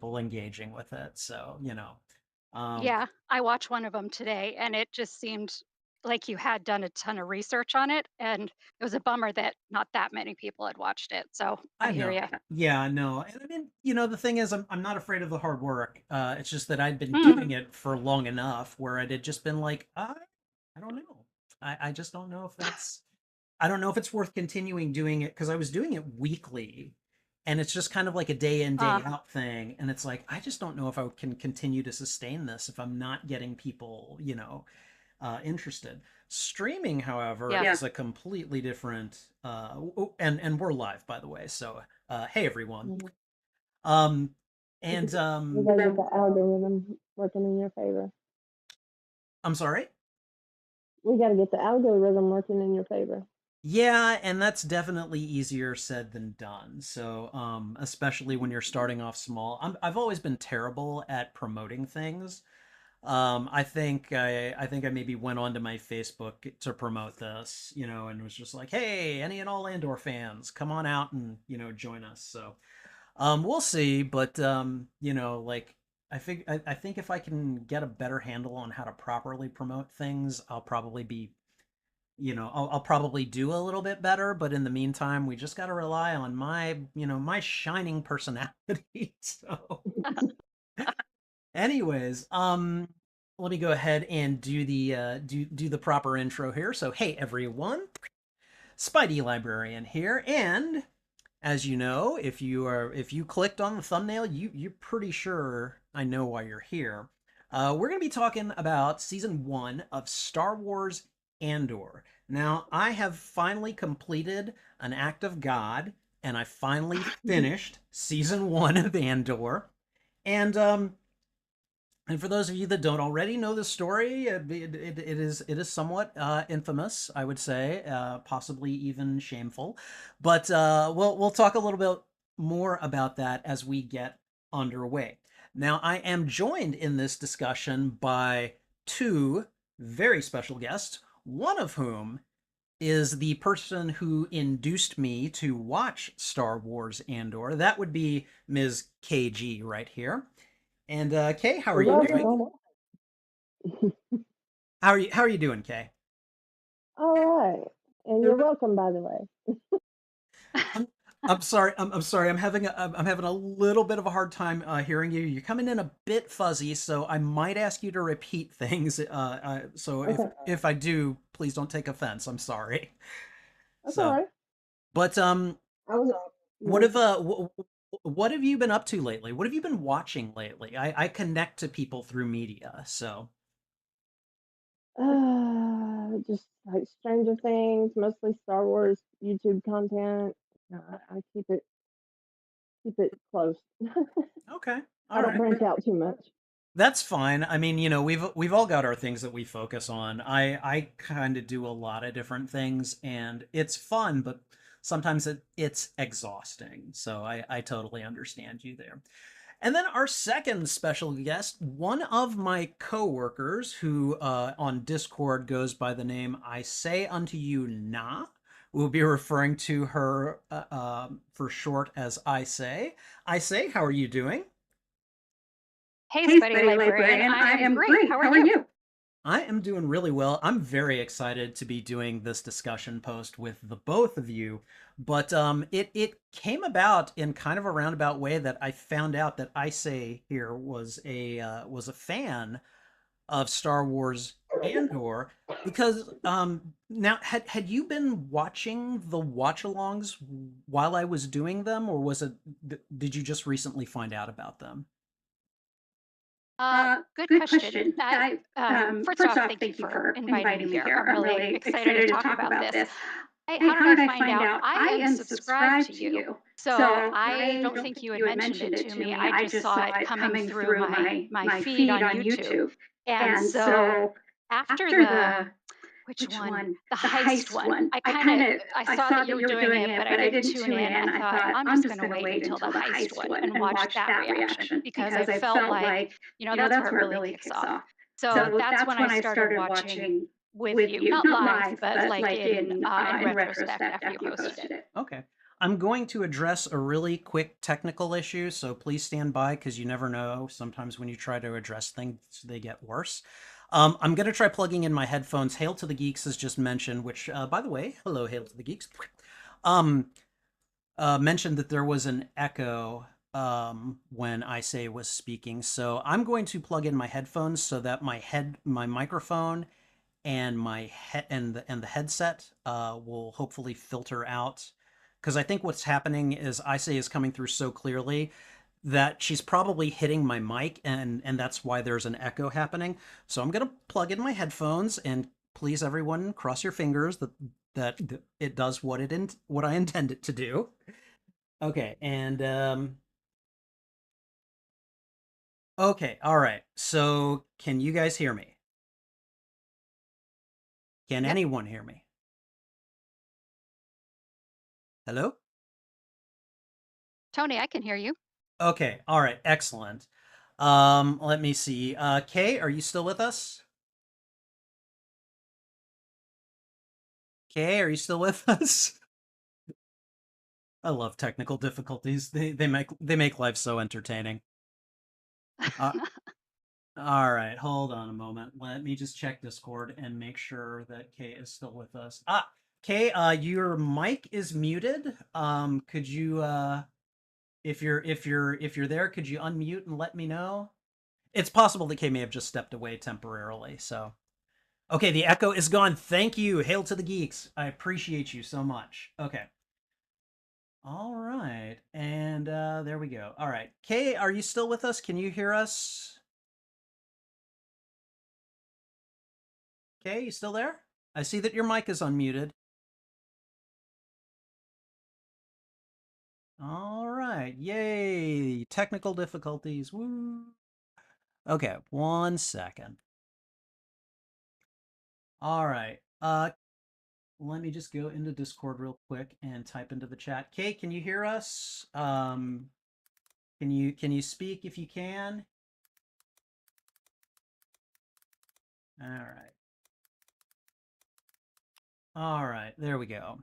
people engaging with it. So, um, Yeah, I watched one of them today, and it just seemed like you had done a ton of research on it, and it was a bummer that not that many people had watched it, so I I hear know. you. Yeah, no. And I mean, the thing is, I'm not afraid of the hard work. It's just that I'd been Mm, doing it for long enough where it had just been like, I don't know. I just don't know if I don't know if it's worth continuing doing it because I was doing it weekly and it's just kind of like a day in, uh, day out thing. And it's like, I just don't know if I can continue to sustain this if I'm not getting people, interested. Streaming, however, yeah. is a completely different, and we're live, by the way. So, hey, everyone. Mhm. Um, We and, we gotta get the algorithm working in your favor. I'm sorry. We gotta get the algorithm working in your favor. Yeah, and that's definitely easier said than done. So, especially when you're starting off small. I've always been terrible at promoting things. I think I maybe went onto my Facebook to promote this, and was just like, "Hey, any and all Andor fans, come on out and join us." So, we'll see, but like I think if I can get a better handle on how to properly promote things, I'll probably do a little bit better, but in the meantime, we just got to rely on my shining personality. So, anyways, let me go ahead and do the proper intro here. So, hey everyone, Spidey Librarian here, and as you know, if you clicked on the thumbnail, you're pretty sure I know why you're here. We're gonna be talking about season 1 of Star Wars Andor. Now, I have finally completed an act of God, and I finally finished season 1 of Andor. And for those of you that don't already know the story, it is somewhat infamous, I would say, possibly even shameful. But we'll talk a little bit more about that as we get underway. Now, I am joined in this discussion by two very special guests, one of whom is the person who induced me to watch Star Wars Andor. That would be Ms. KG right here. And Kay, how are you doing? Welcome. How are you doing, Kay? All right. And you're welcome, by the way. I'm I'm sorry. I'm sorry. I'm having a little bit of a hard time hearing you. You're coming in a bit fuzzy, so I might ask you to repeat things. So if Okay. if I do, please don't take offense. I'm sorry. That's all So, right. but I was what no. have what have you been up to lately? What have you been watching lately? I connect to people through media, so Just like Stranger Things, mostly Star Wars YouTube content. I keep it close. okay, I all don't right. branch out too much. That's fine. I mean, we've all got our things that we focus on. I kind of do a lot of different things, and it's fun, but sometimes it's exhausting. So I totally understand you there. And then our second special guest, one of my coworkers, who on Discord goes by the name I say unto you nah. We'll be referring to her for short as I say. I say, how are you doing? Hey, Hey, Spuddy Spuddy Librarian, Librarian, I I am am great. great. How are How are you? you? I am doing really well. I'm very excited to be doing this discussion post with the both of you. But it came about in kind of a roundabout way that I found out that Isay here was a fan of Star Wars Andor because now had you been watching the watch-alongs while I was doing them, or did you just recently find out about them? Good Good question. question. First First off, off, thank you thank you for for inviting me inviting me here. here. I'm I'm really really excited to excited to talk talk about about this. this. Hey, Hey, how did how I did I find find out? out? I I am am subscribed to subscribed to you. you. So So I I don't don't think think you had you had mentioned mentioned it it to to me. me. I I just just saw saw it it coming coming through through my my feed feed on on YouTube. YouTube. And And so so after after the the which which one? one? The The heist heist one. one. I I saw that saw you that were you were doing doing it, it, but I but I didn't didn't tune tune in. in. I I thought thought I'm I'm just just going to gonna wait wait until the until the heist heist one one and and watch watch that that reaction reaction because I because I felt felt like, like, that's where that's it where it really really kicks kicks off. off. So So that's that's when when I I started started watching watching with with you, you, not not live, live, but but like like in in retrospect retrospect after you after you posted posted it. it. Okay. I'm going to address a really quick technical issue, so please stand by because you never know. Sometimes when you try to address things, they get worse. I'm going to try plugging in my headphones. Hail to the Geeks is just mentioned, which, by the way, hello, Hail to the Geeks. Um, Mentioned that there was an echo when I say was speaking. So I'm going to plug in my headphones so that my microphone and the headset will hopefully filter out. Because I think what's happening is Isay is coming through so clearly that she's probably hitting my mic, and that's why there's an echo happening. So I'm gonna plug in my headphones, and please, everyone, cross your fingers that it does what I intend it to do. Okay, and okay, all right. So can you guys hear me? Can Yep. anyone hear me? Hello? Tony, I can hear you. Okay, all right, excellent. Let me see. Kay, are you still with us? Kay, are you still with us? I love technical difficulties. They make life so entertaining. Uh, all right, hold on a moment. Let me just check Discord and make sure that Kay is still with us. Kay, your mic is muted. Could you if you're there, could you unmute and let me know? It's possible that Kay may have just stepped away temporarily, so okay, the echo is gone. Thank you. Hail to the geeks. I appreciate you so much. Okay. All right. And there we go. All right. Kay, are you still with us? Can you hear us? Kay, you still there? I see that your mic is unmuted. All right. Yay. Technical difficulties. Woo. Okay, 1 second. All right. Let me just go into Discord real quick and type into the chat. Kay, can you hear us? Can you speak if you can? All right. All right. There we go.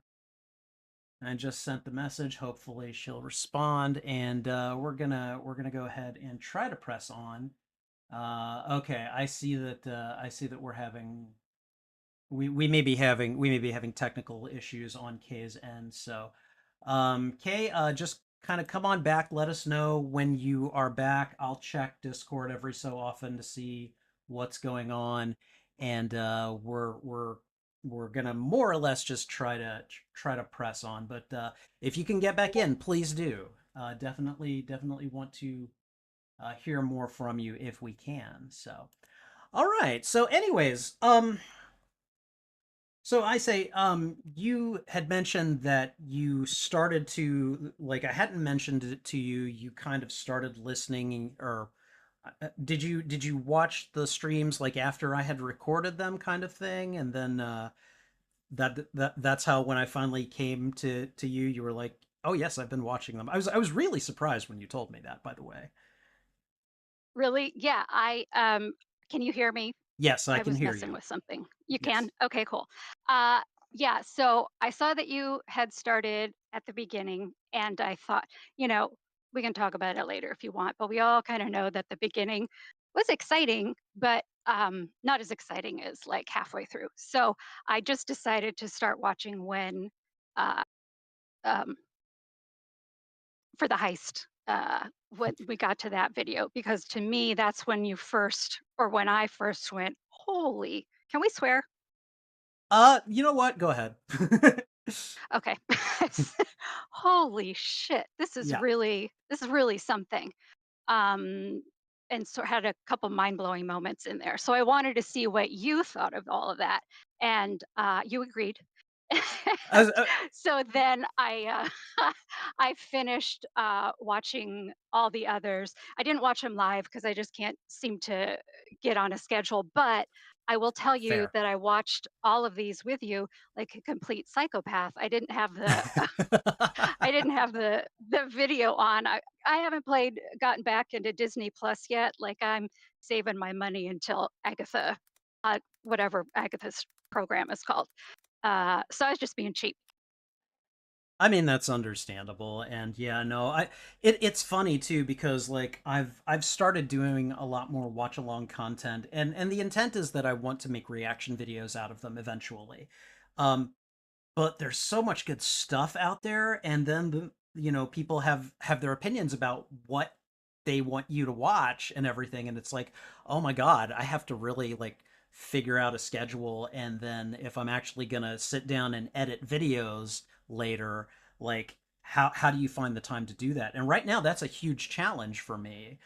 I just sent the message. Hopefully she'll respond, and we're gonna go ahead and try to press on. Okay, I see that we may be having technical issues on Kay's end. So, Kay, just kind of come on back. Let us know when you are back. I'll check Discord every so often to see what's going on, and we're gonna more or less just try to press on. But if you can get back in, please do. Definitely want to hear more from you if we can. So, all right. So, anyways, so I say, you had mentioned that you started to like I hadn't mentioned it to you. You kind of started listening, or did you watch the streams like after I had recorded them, kind of thing, and then that's how when I finally came to you, you were like, oh yes, I've been watching them. I was really surprised when you told me that. By the way, Really? Yeah, can you hear me? yes, I I can was hear messing you. with something. You Yes. can? Okay, cool. Uh, yeah, so I saw that you had started at the beginning, and I thought, you know, we can talk about it later if you want, but we all kind of know that the beginning was exciting, but not as exciting as like halfway through. So I just decided to start watching when uh, um, for the heist. When we got to that video, because to me, that's when you first, or when I first went, holy, can we swear? You know what? Go ahead. Okay. Holy shit. Yeah. This is really something. Um and so had a couple mind-blowing moments in there. So I wanted to see what you thought of all of that. And you agreed. As, So then I finished watching all the others. I didn't watch them live because I just can't seem to get on a schedule. But I will tell you Fair. that I watched all of these with you like a complete psychopath. I didn't have the video on. I haven't gotten back into Disney Plus yet. Like I'm saving my money until Agatha, whatever Agatha's program is called. So I was just being cheap. I mean, that's understandable. And yeah, no, it's funny too because like I've started doing a lot more watch along content, and the intent is that I want to make reaction videos out of them eventually. Um, but there's so much good stuff out there, and then people have their opinions about what they want you to watch and everything, and it's like, oh my god, I have to really like figure out a schedule, and then if I'm actually gonna sit down and edit videos later, like how do you find the time to do that? And right now that's a huge challenge for me,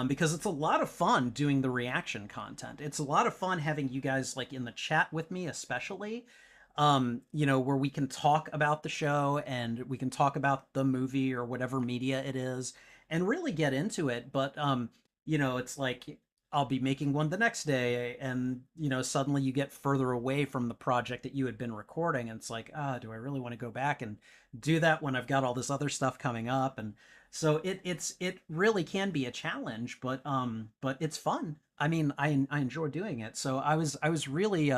because it's a lot of fun doing the reaction content. It's a lot of fun having you guys like in the chat with me, especially where we can talk about the show and we can talk about the movie or whatever media it is and really get into it. But it's like I'll be making one the next day, and suddenly you get further away from the project that you had been recording, and it's like, do I really want to go back and do that when I've got all this other stuff coming up? And so it really can be a challenge, but it's fun. I mean, I enjoy doing it. So I was really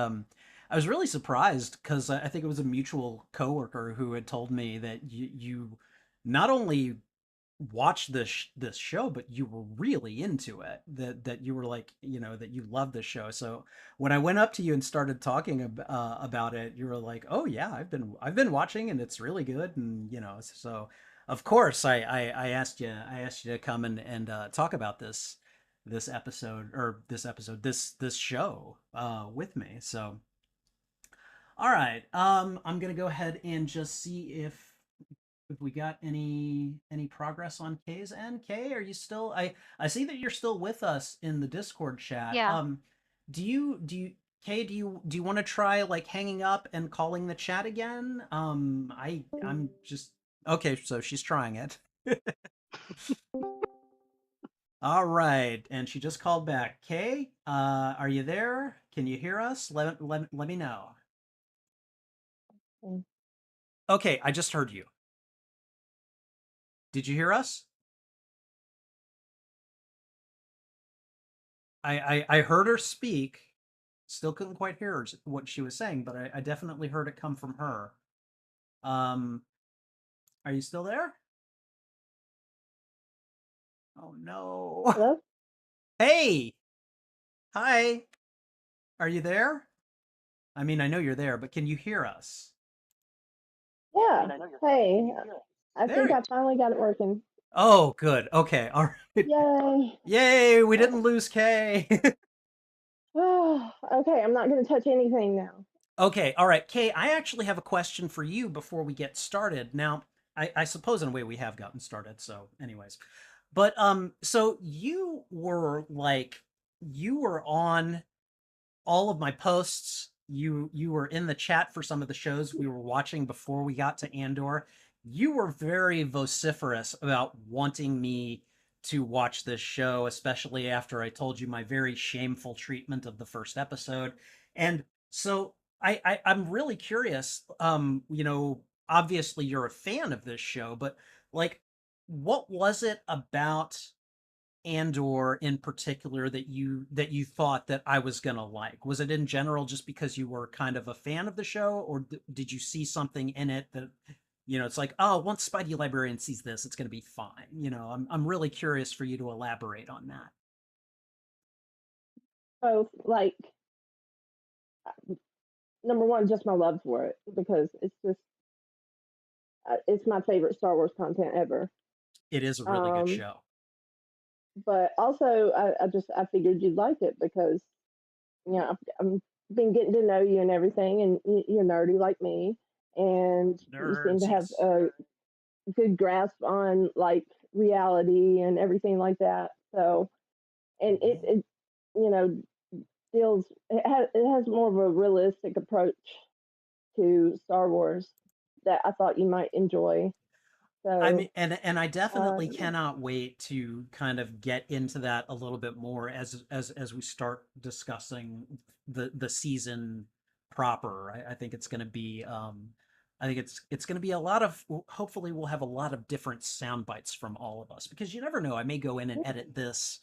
surprised because I think it was a mutual coworker who had told me that you not only watched this show, but you were really into it. That you were like, that you loved the show. So when I went up to you and started talking about it, you were like, "Oh yeah, I've been watching, and it's really good." And so of course I asked you to come and talk about this show with me. So all right. I'm gonna go ahead and just see if we got any progress on Kay's end. Kay, are you still? I see that you're still with us in the Discord chat. Yeah. Do you Kay, do you want to try like hanging up and calling the chat again? I'm just okay. So she's trying it. All right, and she just called back. Kay, are you there? Can you hear us? Let me know. Mm. Okay, I just heard you. Did you hear us? I heard her speak. Still couldn't quite hear what she was saying, but I definitely heard it come from her. Um, are you still there? Oh no. Hello? Hey, hi. Are you there? I mean, I know you're there, but can you hear us? Yeah. Hey, I think There. I finally got it working. Oh, good. Okay. All right. Yay. Yay, we didn't lose Kay. Oh, okay, I'm not going to touch anything now. Okay, all right. Kay, I actually have a question for you before we get started. Now, I suppose in a way we have gotten started, so anyways. But so you were on all of my posts. You were in the chat for some of the shows we were watching before we got to Andor. You were very vociferous about wanting me to watch this show, especially after I told you my very shameful treatment of the first episode. And so I'm really curious. Obviously you're a fan of this show, but like, what was it about Andor in particular that you thought that I was gonna like? Was it in general just because you were kind of a fan of the show, or did you see something in it that it's like, oh, once Spidey Librarian sees this, it's gonna be fine. I'm really curious for you to elaborate on that. Both, like, number one, just my love for it because it's my favorite Star Wars content ever. It is a really good Um, show. but also, I figured you'd like it because I'm been getting to know you and everything, and you're nerdy like me, and you seem to Nerds, have yes. a good grasp on like reality and everything like that. So, and Mhm. it you know it has more of a realistic approach to Star Wars that I thought you might enjoy. I So, mean, and I definitely um, cannot wait to kind of get into that a little bit more as we start discussing the season proper. I think it's going to be I think it's going to be a lot of, hopefully we'll have a lot of different sound bites from all of us, because you never know, I may go in and edit this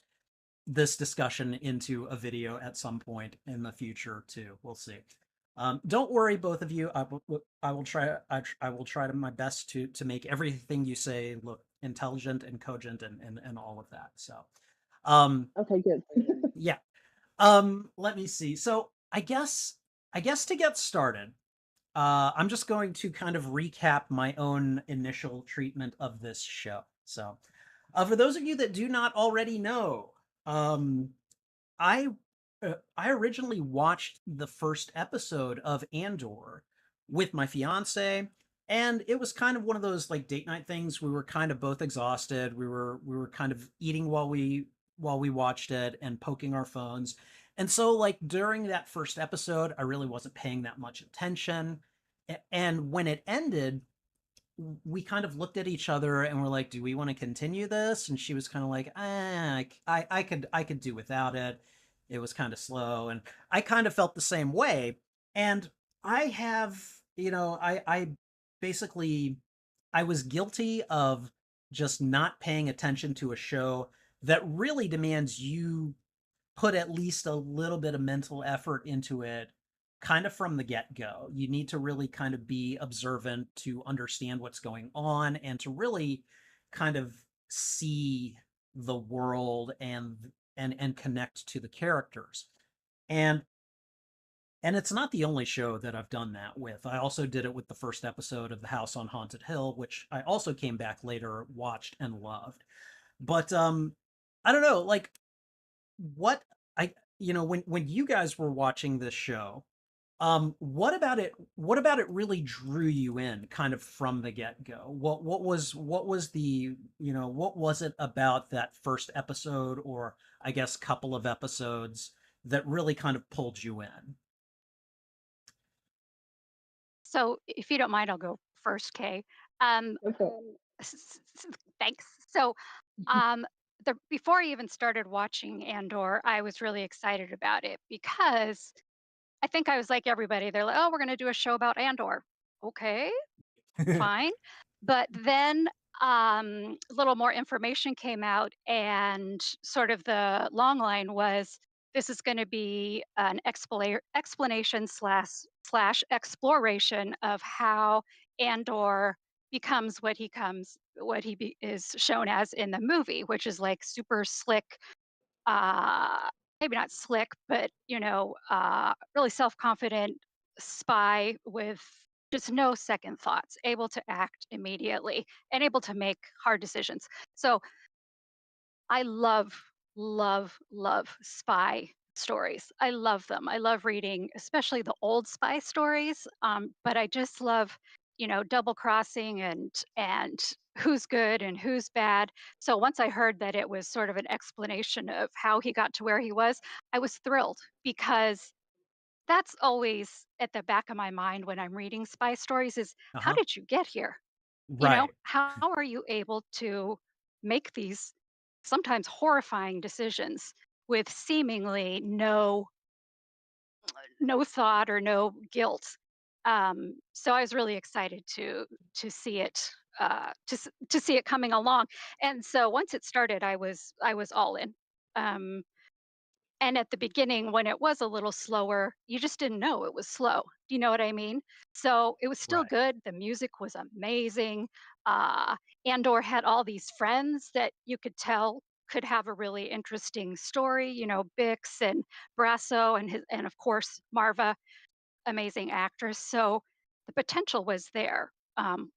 discussion into a video at some point in the future too. We'll see. Don't worry, both of you. I will try. I will try to my best to make everything you say look intelligent and cogent and all of that. So, um, Okay, good. yeah. Let me see. So I guess to get started, I'm just going to kind of recap my own initial treatment of this show. So, for those of you that do not already know, um, I I originally watched the first episode of Andor with my fiance, and it was kind of one of those like date night things. We were kind of both exhausted. We were kind of eating while we watched it and poking our phones. And so like during that first episode, I really wasn't paying that much attention. And when it ended, we kind of looked at each other and were like, "Do we want to continue this?" And she was kind of like, I could do without it. It was kind of slow." And I kind of felt the same way. And I have, I basically I was guilty of just not paying attention to a show that really demands you put at least a little bit of mental effort into it kind of from the get-go. You need to really kind of be observant to understand what's going on and to really kind of see the world and connect to the characters. And and it's not the only show that I've done that with. I also did it with the first episode of The House on Haunted Hill, which I also came back later, watched and loved. But I don't know, like what I when you guys were watching this show, what about it really drew you in kind of from the get-go? What was the, what was it about that first episode or I guess couple of episodes that really kind of pulled you in? So, if you don't mind, I'll go first, Kay. Um, Okay. Thanks. So, um, before I even started watching Andor, I was really excited about it because I think I was like everybody. They're like, "Oh, we're going to do a show about Andor." Okay, fine. But then a little more information came out, and sort of the long line was this is going to be an explanation slash exploration of how Andor becomes what is shown as in the movie, which is like super slick, uh, maybe not slick, but really self-confident spy with just no second thoughts, able to act immediately and able to make hard decisions. So I love spy stories. I love them. I love reading, especially the old spy stories. But I just love, double crossing and who's good and who's bad. So once I heard that it was sort of an explanation of how he got to where he was, I was thrilled because that's always at the back of my mind when I'm reading spy stories is how Uh-huh. did you get here? Right. How are you able to make these sometimes horrifying decisions with seemingly no thought or no guilt? So I was really excited to see it to see it coming along. And so once it started, I was all in. Um, and at the beginning, when it was a little slower, you just didn't know it was slow. Do you know what I mean? So it was still Right. good. The music was amazing. Uh, Andor had all these friends that you could tell could have a really interesting story. Bix and Brasso and of course Marva, amazing actress. So the potential was there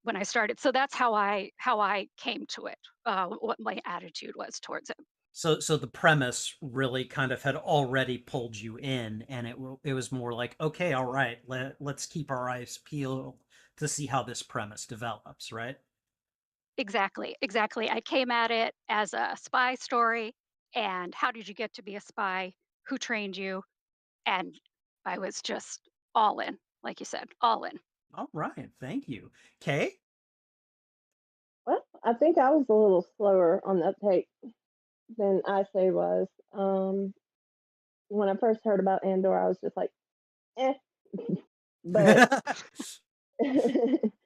when I started. So that's how I came to it. What my attitude was towards it. So the premise really kind of had already pulled you in, and it was more like, okay, all right, let's keep our eyes peeled to see how this premise develops, right? Exactly, exactly. I came at it as a spy story, and how did you get to be a spy? Who trained you? And I was just all in, like you said, all in. All right, thank you. Kay? Well, I think I was a little slower on the uptake than I say was. When I first heard about Andor, I was just like, eh. But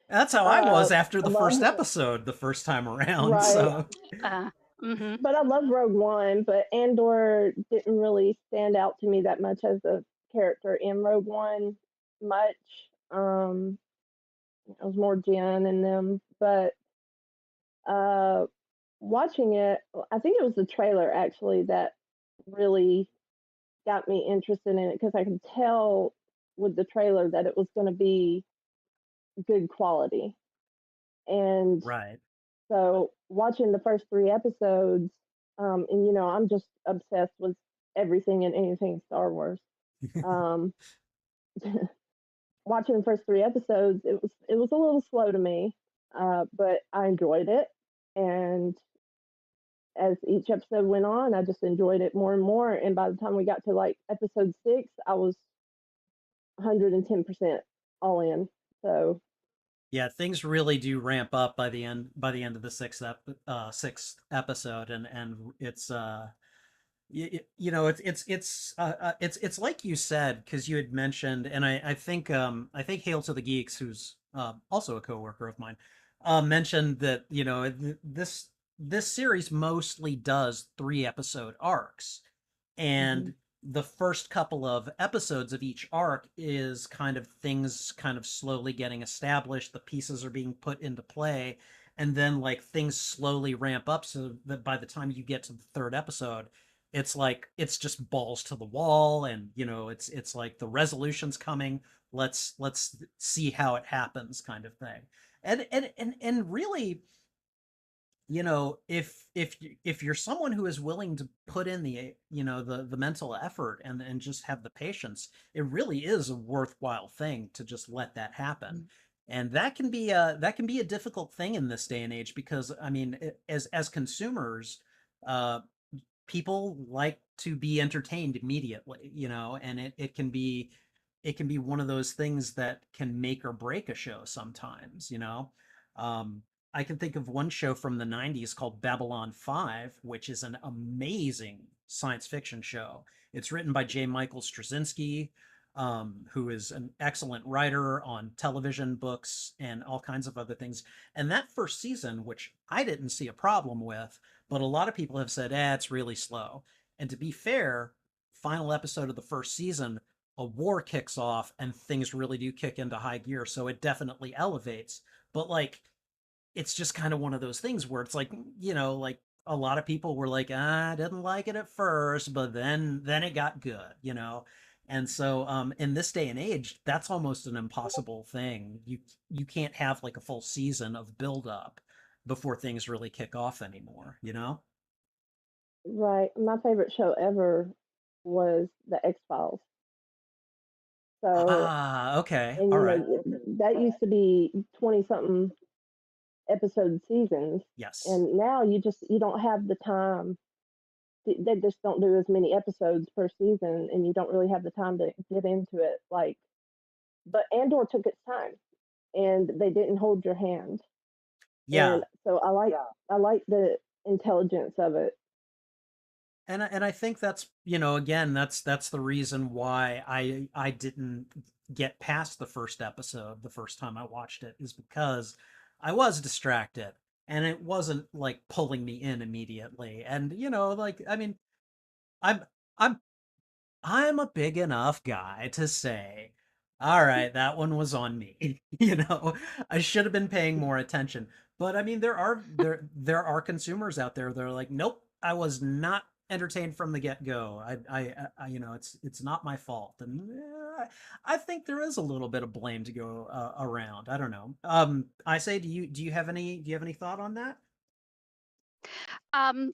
That's how I uh, was after I the first love episode the first time around. right. So, Uh, hmm But I love Rogue One, but Andor didn't really stand out to me that much as a character in Rogue One. much. I was more Jen and them, but uh, watching it, I think it was the trailer actually that really got me interested in it because I could tell with the trailer that it was going to be good quality. And Right. so watching the first 3 episodes, and I'm just obsessed with everything and anything Star Wars. Um, Watching the first 3 episodes, it was a little slow to me, but I enjoyed it. And as each episode went on, I just enjoyed it more and more. And by the time we got to like episode 6, I was 110% all in. So Yeah, things really do ramp up by the end of the sixth episode, and it's it's like you said, because you had mentioned, and I think Hail to the Geeks, who's also a coworker of mine, mentioned that this series mostly does 3 episode arcs, mhm. and the first couple of episodes of each arc is kind of things kind of slowly getting established, the pieces are being put into play, and then like things slowly ramp up so that by the time you get to the third episode, it's like it's just balls to the wall, and it's like the resolution's coming, let's see how it happens, kind of thing. And really, if you're someone who is willing to put in the mental effort and just have the patience, it really is a worthwhile thing to just let that happen. And that can be a difficult thing in this day and age, because I mean, as consumers, uh people like to be entertained immediately, and it can be one of those things that can make or break a show sometimes. um I can think of one show from the 90s called Babylon 5, which is an amazing science fiction show. It's written by J. Michael Straczynski, who is an excellent writer on television, books, and all kinds of other things. And that first season, which I didn't see a problem with, but a lot of people have said, it's really slow. And to be fair, final episode of the first season, a war kicks off and things really do kick into high gear. So it definitely elevates. But like, it's just kind of one of those things where it's like, like a lot of people were like, I didn't like it at first, but then it got good. And so in this day and age, that's almost an impossible thing. You can't have like a full season of build up before things really kick off anymore. Right. My favorite show ever was the X Files. So, Ah, okay. and All right. that used to be 20 something episode seasons, Yes. and now you don't have the time. They just don't do as many episodes per season, and you don't really have the time to get into it. Like, but Andor took its time, and they didn't hold your hand, Yeah. and so I like the intelligence of it. And I think that's, again, that's the reason why I didn't get past the first episode the first time I watched it, is because I was distracted and it wasn't like pulling me in immediately. And like, I mean, I'm I'm I'm a big enough guy to say, all right, that one was on me. I should have been paying more attention. But I mean, there are consumers out there that are like, nope, I was not entertained from the get go. It's not my fault, and I think there is a little bit of blame to go around. I don't know. I say, do you have any thought on that? Um,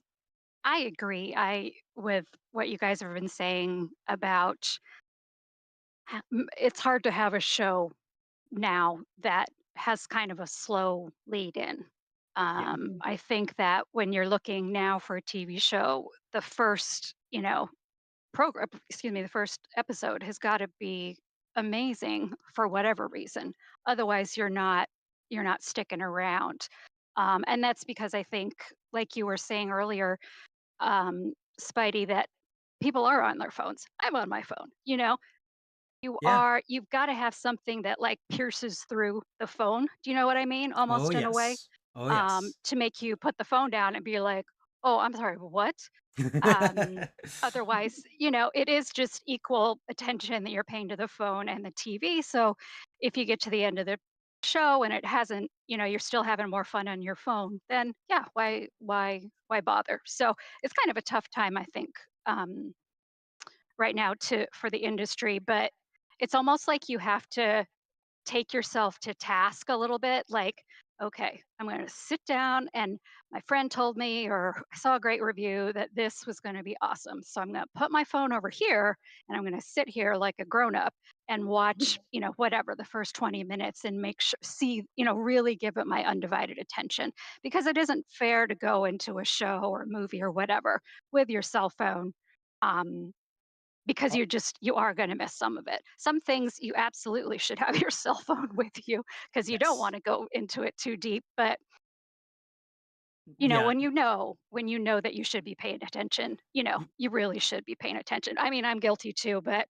I agree. I with what you guys have been saying about it's hard to have a show now that has kind of a slow lead in. Yeah. Mhm. I think that when you're looking now for a TV show, the first, program, excuse me, the first episode has got to be amazing for whatever reason. Otherwise, you're not sticking around. And that's because I think, like you were saying earlier, Spidey, that people are on their phones. I'm on my phone. Yeah. You've got to have something that like pierces through the phone. Do you know what I mean? Oh Almost in a way, yes. Oh yes. to make you put the phone down and be like, "Oh, I'm sorry, what?" Um, Otherwise, it is just equal attention that you're paying to the phone and the TV. So if you get to the end of the show and it hasn't, you're still having more fun on your phone, then yeah, why bother? So it's kind of a tough time, I think, right now to for the industry, but it's almost like you have to take yourself to task a little bit like, okay, I'm going to sit down and my friend told me or I saw a great review that this was going to be awesome. So I'm going to put my phone over here and I'm going to sit here like a grown up and watch, whatever the first 20 minutes and make sure see, really give it my undivided attention because it isn't fair to go into a show or movie or whatever with your cell phone. Um, because you are gonna miss some of it. Some things you absolutely should have your cell phone with you because you don't Yes. wanna go into it too deep, but, Yeah. when you know that you should be paying attention, you really should be paying attention. I mean, I'm guilty too, but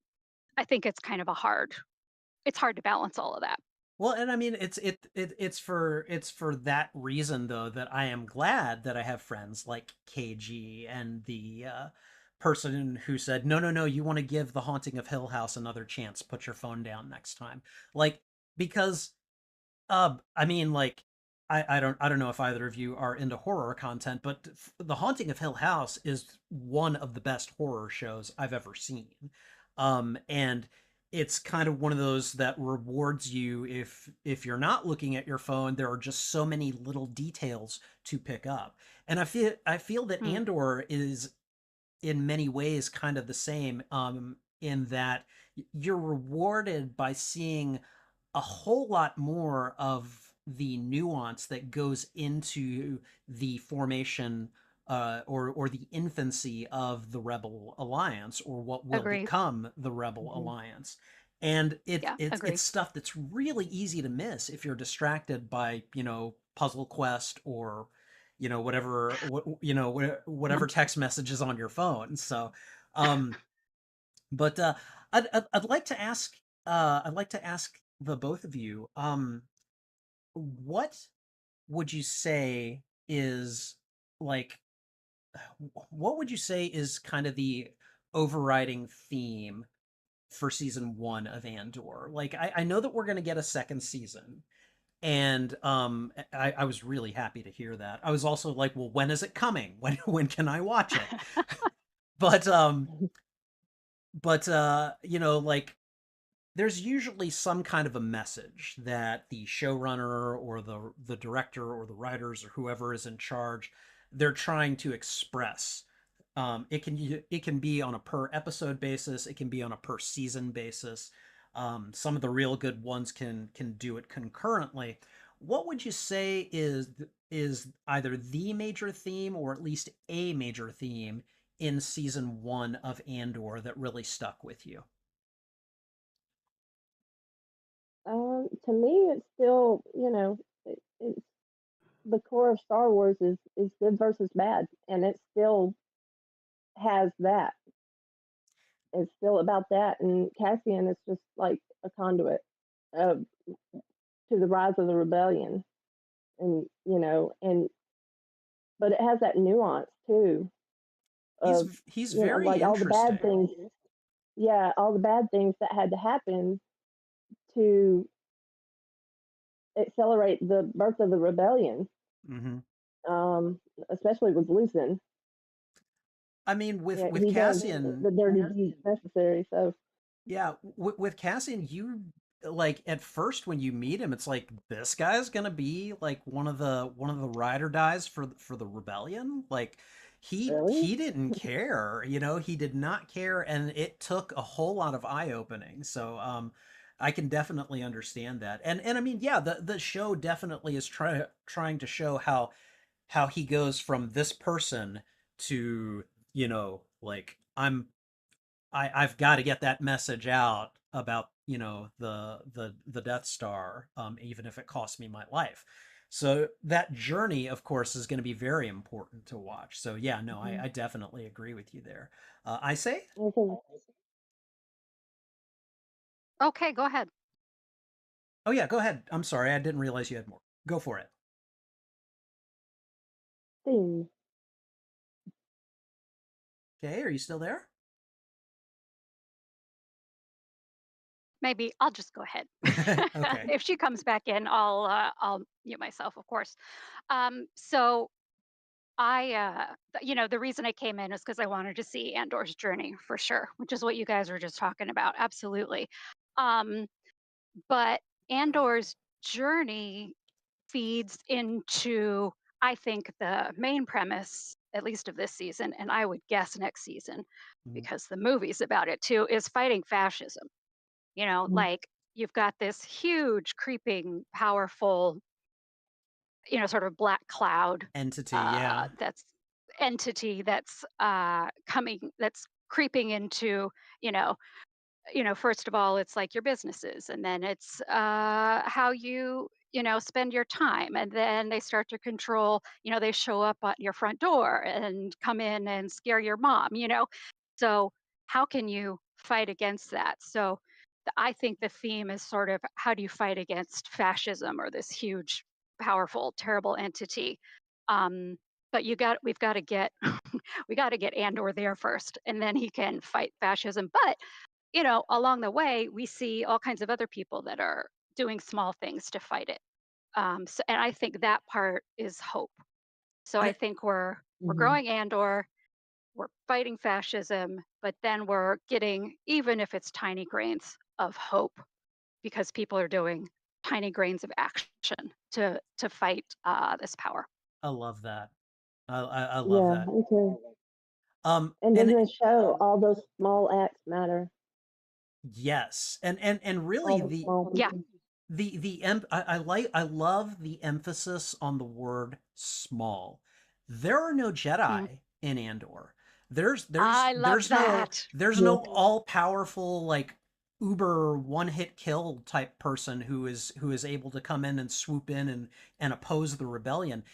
I think it's hard to balance all of that. Well, and I mean, it's for that reason though that I am glad that I have friends like KG and the person who said, "No, no, no, you want to give The Haunting of Hill House another chance. Put your phone down next time." Like because I mean, like, I don't know if either of you are into horror content, but The Haunting of Hill House is one of the best horror shows I've ever seen. And it's kind of one of those that rewards you if you're not looking at your phone. There are just so many little details to pick up, and I feel that Mm, Andor is in many ways kind of the same. In that you're rewarded by seeing a whole lot more of the nuance that goes into the formation or the infancy of the Rebel Alliance or what will agree. become the Rebel Mhm. Alliance. And Yeah, it's agree. stuff that's really easy to miss if you're distracted by, Puzzle Quest or, whatever text messages on your phone. So, um, but I'd like to ask the both of you, what would you say is like what would you say is kind of the overriding theme for season one of Andor? Like I know that we're gonna get a second season. And I was really happy to hear that. I was also like, well, when is it coming? When can I watch it? But like there's usually some kind of a message that the showrunner or the director or the writers or whoever is in charge they're trying to express. It can be on a per episode basis. It can be on a per season basis. Some of the real good ones can do it concurrently. What would you say is either the major theme or at least a major theme in season one of Andor that really stuck with you? To me, it's still, it's the core of Star Wars is good versus bad, and it still has that. It's still about that, and Cassian is just like a conduit of to the rise of the rebellion, and but it has that nuance too of He's very like all the bad interesting. things. Yeah, all the bad things that had to happen to accelerate the birth of the rebellion, Hmm. especially with Lucen. I mean, with Yeah, with he does Cassian, the dirty deeds necessary. So yeah, with Cassian, you like at first when you meet him, it's like this guy's gonna be like one of the ride or dies for the rebellion. Like really, he didn't care, he did not care, and it took a whole lot of eye opening. So I can definitely understand that, and I mean, yeah, the show definitely is trying to show how he goes from this person to like I've got to get that message out about the Death Star, even if it costs me my life. So that journey, of course, is going to be very important to watch. So yeah, no, I, mhm. I definitely agree with you there. I say, Okay. Okay, go ahead. oh yeah, go ahead. I'm sorry, I didn't realize you had more. Go for it. Theme. Okay, are you still there? Maybe I'll just go ahead. Okay. If she comes back in, I'll mute myself, of course. So the reason I came in is because I wanted to see Andor's journey for sure, which is what you guys were just talking about. Absolutely. Um, but Andor's journey feeds into, I think, the main premise, at least of this season, and I would guess next season, Mm. because the movie's about it too, is fighting fascism. Like you've got this huge, creeping, powerful, sort of black cloud Entity, yeah. that's entity that's creeping into, you know, first of all, it's like your businesses, and then it's how you spend your time, and then they start to control. They show up at your front door and come in and scare your mom. So how can you fight against that? So I think the theme is sort of how do you fight against fascism or this huge, powerful, terrible entity. Um, but we've got to get we got to get Andor there first, and then he can fight fascism. But along the way, we see all kinds of other people that are doing small things to fight it. And I think that part is hope. So I I think we're Mhm. growing Andor, we're fighting fascism, but then we're getting, even if it's tiny grains of hope, because people are doing tiny grains of action to fight this power. I love that. I love Yeah, that. me too. And And doesn't it show all those small acts matter? yes, and really All the small Yeah. people. I love the emphasis on the word small. There are no Mm. Jedi in Andor. There's there's I love there's no that. there's Yeah. no all-powerful like uber one-hit kill type person who is able to come in and swoop in and oppose the rebellion.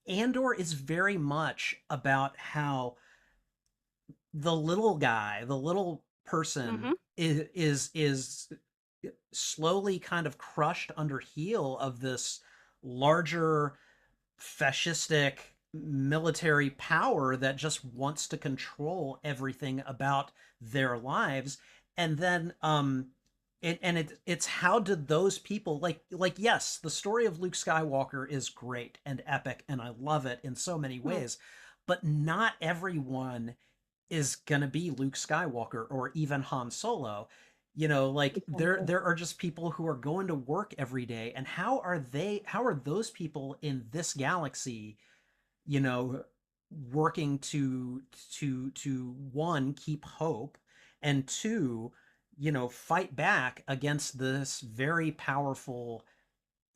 Andor is very much about how the little guy, the little person Hmm. is slowly kind of crushed under heel of this larger fascistic military power that just wants to control everything about their lives. And then it's how did those people like yes, the story of Luke Skywalker is great and epic and I love it in so many Mm. ways, but not everyone is gonna be Luke Skywalker or even Han Solo. Like Exactly. there are just people who are going to work every day, and how are those people in this galaxy, you know, working to one, keep hope, and two, fight back against this very powerful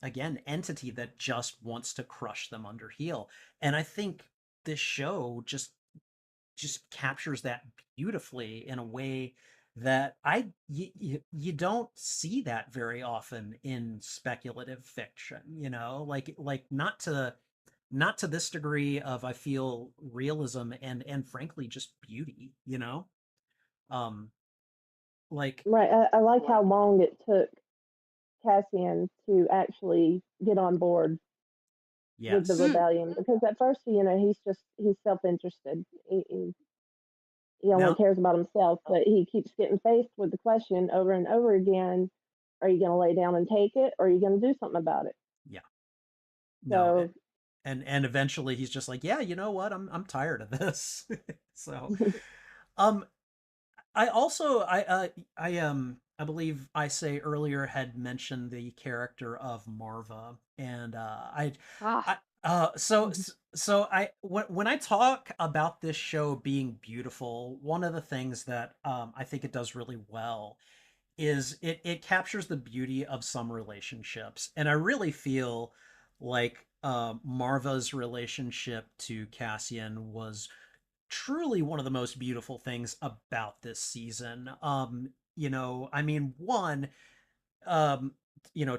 again entity that just wants to crush them under heel. And I think this show just captures that beautifully in a way that you don't see that very often in speculative fiction, like not to this degree of I feel realism and frankly just beauty, um like Right. I like how long it took Cassian to actually get on board with the yes. Mm. rebellion because at first, he's self interested. He only Now cares about himself, but he keeps getting faced with the question over and over again: Are you going to lay down and take it, or are you going to do something about it? yeah, no, So, and eventually he's just like, yeah, you know what, I'm tired of this. So um I also I believe I say earlier had mentioned the character of Marva, and Ah. I so I when I talk about this show being beautiful, one of the things that I think it does really well is it captures the beauty of some relationships, and I really feel like Marva's relationship to Cassian was truly one of the most beautiful things about this season. I mean, one, um,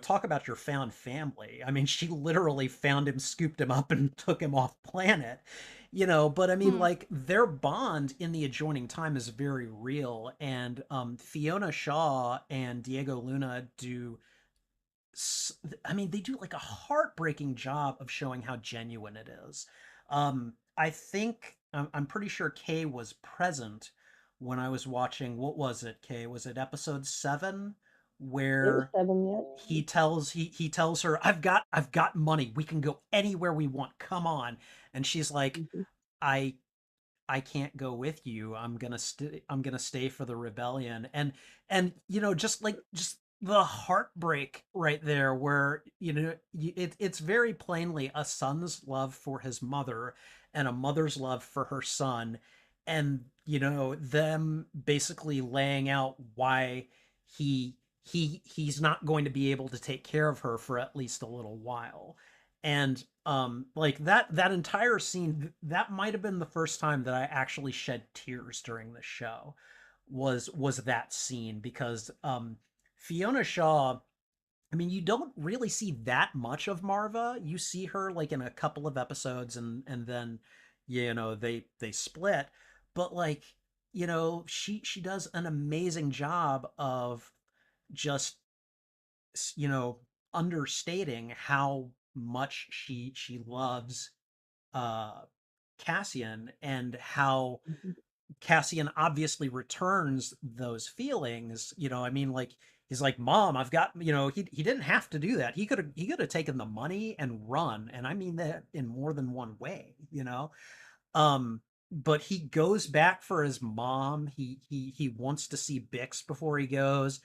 talk about your found family. I mean, she literally found him, scooped him up, and took him off planet. But I mean, Mm. like their bond in the adjoining time is very real, and Fiona Shaw and Diego Luna do. I mean, they do like a heartbreaking job of showing how genuine it is. I think I'm pretty sure Kay was present when I was watching. What was it, Kay? Was it episode 7 It was where 7 yet. he tells her, I've got money. We can go anywhere we want. Come on." And she's like, Mhm. "I I can't go with you. I'm gonna stay for the rebellion." And just like just the heartbreak right there, where it's very plainly a son's love for his mother and a mother's love for her son, and them basically laying out why he he's not going to be able to take care of her for at least a little while. And like that entire scene, that might have been the first time that I actually shed tears during the show, was that scene, because Fiona Shaw, I mean, you don't really see that much of Marva. You see her like in a couple of episodes, and then they split. But like, she does an amazing job of just you know understating how much she loves uh Cassian, and how Mhm. Cassian obviously returns those feelings. I mean, like, he's like, "Mom, I've got," he didn't have to do that. He could have taken the money and run, and I mean that in more than one way. Um, but he goes back for his mom. He wants to see Bix before he goes,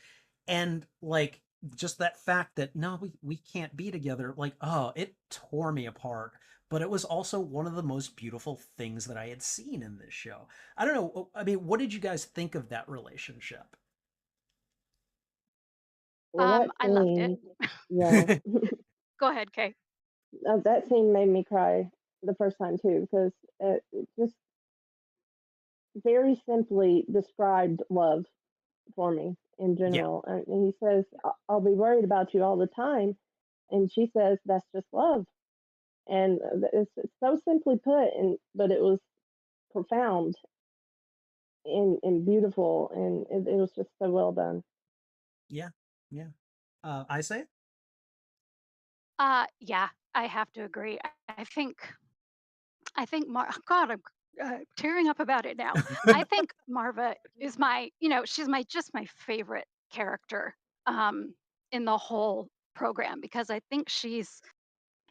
and like, just that fact that no, we can't be together. Like, oh, it tore me apart. But it was also one of the most beautiful things that I had seen in this show. I don't know. I mean, what did you guys think of that relationship? Well, that I loved it. scene, yeah, Go ahead, Kay. that scene made me cry the first time too, because it just very simply described love for me in Yeah, general. And he says, "I'll be worried about you all the time," and she says, "That's just love." And it's so simply put, and but it was profound and beautiful, and it was just so well done. yeah, yeah. I say, Yeah, I have to agree. I think God, I'm tearing up about it now. I think Marva is she's my favorite character um, in the whole program, because I think she's,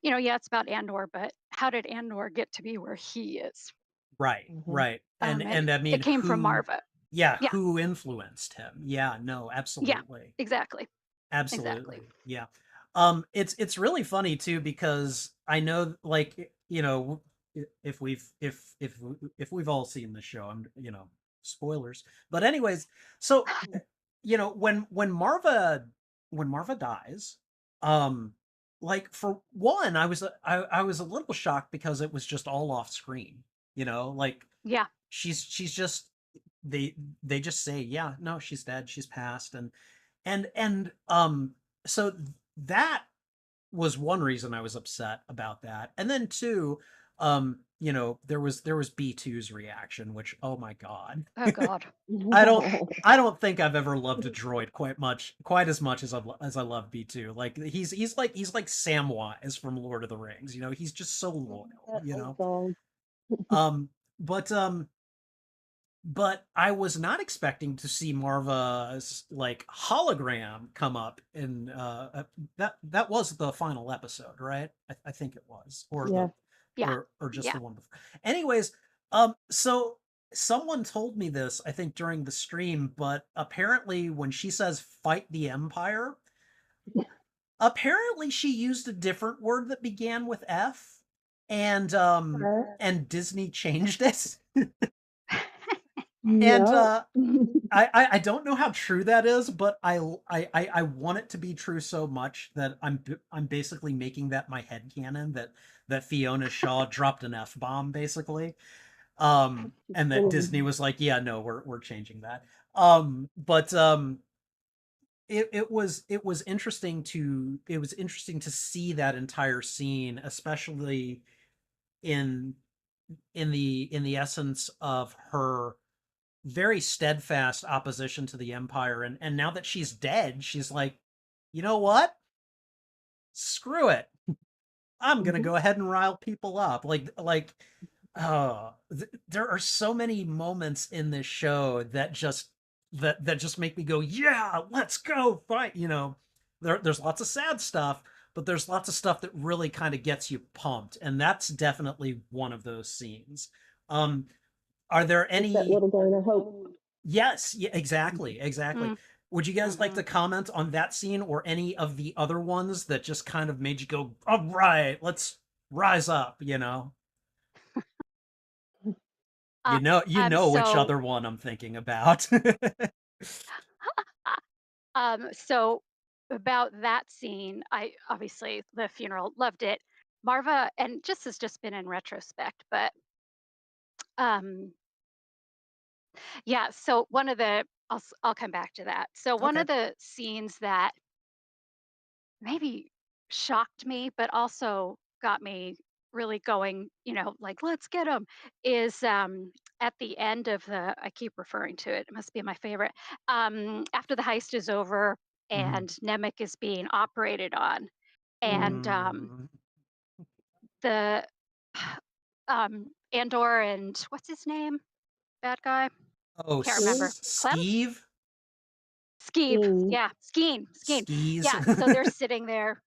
yeah, it's about Andor, but how did Andor get to be where he is? right, Hmm. right, and And I mean, it came from who, Marva. yeah, Yeah, who influenced him? Yeah, no, yeah, absolutely. exactly, exactly. Absolutely. Yeah. It's really funny too, because I know, like, if we've all seen the show, spoilers. But anyways, so when Marva dies, um like, for one, I was a little shocked because it was just all off screen. Like, Yeah. she's just, they they just say, "Yeah, no, she's dead, she's passed." And so that was one reason I was upset about that. And then two, there was B2's reaction, which, oh my god. Oh God. I don't I don't think I've ever loved a droid quite as much as I love B2. Like, he's like Samwise from Lord of the Rings. He's just so loyal. That old song. Um but I was not expecting to see Marva's like hologram come up in that was the final episode, right? I think it was, or Yeah. Yeah. just Yeah. the one before. Anyways, so someone told me this, I think, during the stream, but apparently when she says "fight the Empire," apparently she used a different word that began with F, and Her. Disney changed it. And Yep. I don't know how true that is, but I want it to be true so much that I'm basically making that my headcanon, that Fiona Shaw dropped an F bomb, basically. And that Disney was like, "Yeah, no, we're changing that." But it was interesting to see that entire scene, especially in in the essence of her very steadfast opposition to the Empire. And now that she's dead, she's like, "You know what? Screw it. I'm gonna Mhm. go ahead and rile people up." Like, Oh, there are so many moments in this show that just make me go, yeah, let's go fight. There's lots of sad stuff, but there's lots of stuff that really kind of gets you pumped, and that's definitely one of those scenes. Um, are there Just that any? little grain of hope. Yes, yeah, exactly, exactly. Mm, Would you guys like hmm to comment on that scene or any of the other ones that just kind of made you go, all right, let's rise up, you know? Uh, You know which so, other one I'm thinking about. so about that scene, I obviously the funeral loved it. Marva, and just has just been in retrospect, but um, yeah. So one of the I'll come back to that. So one Okay. of the scenes that maybe shocked me, but also got me really going, like, let's get him, is at the end of the, I keep referring to it, it must be my favorite. After the heist is over Mhm. and Nemec is being operated on, and Mm. the Andor and what's his name? Bad guy? Oh, Can't remember. Clem? Steve? Skeeve, Scene. yeah, Skeen. Skis? Yeah, so they're sitting there,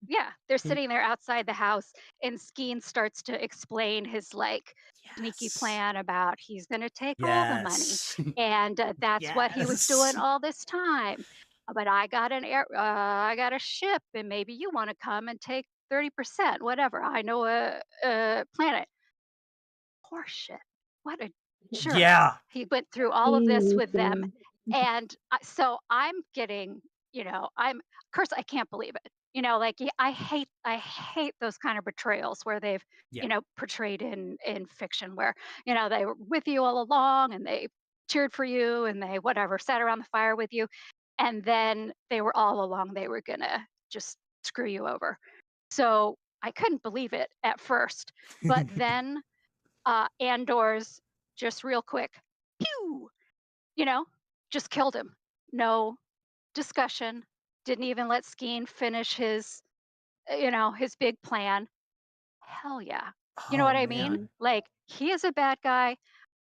yeah, they're sitting there outside the house, and Skeen starts to explain his, like, sneaky Yes. plan about he's gonna take all the money, Yes. and, that's what he was doing Yes. all this time. But I got a ship, and maybe you wanna come and take 30%, whatever. I know a planet. Horseshit. What a jerk. Yeah. He went through all of this with them, Teasing. and so I'm getting, I'm of course, I can't believe it. Like, I hate those kind of betrayals where they've, Yeah. portrayed in fiction where, they were with you all along and they cheered for you and they whatever, sat around the fire with you, and then they were all along they were gonna just screw you over. So I couldn't believe it at first, but then Andor's just real quick, pew, you know, just killed him. No discussion. Didn't even let Skeen finish his big plan. Hell yeah. You know Oh what I mean? man. Like, he is a bad guy.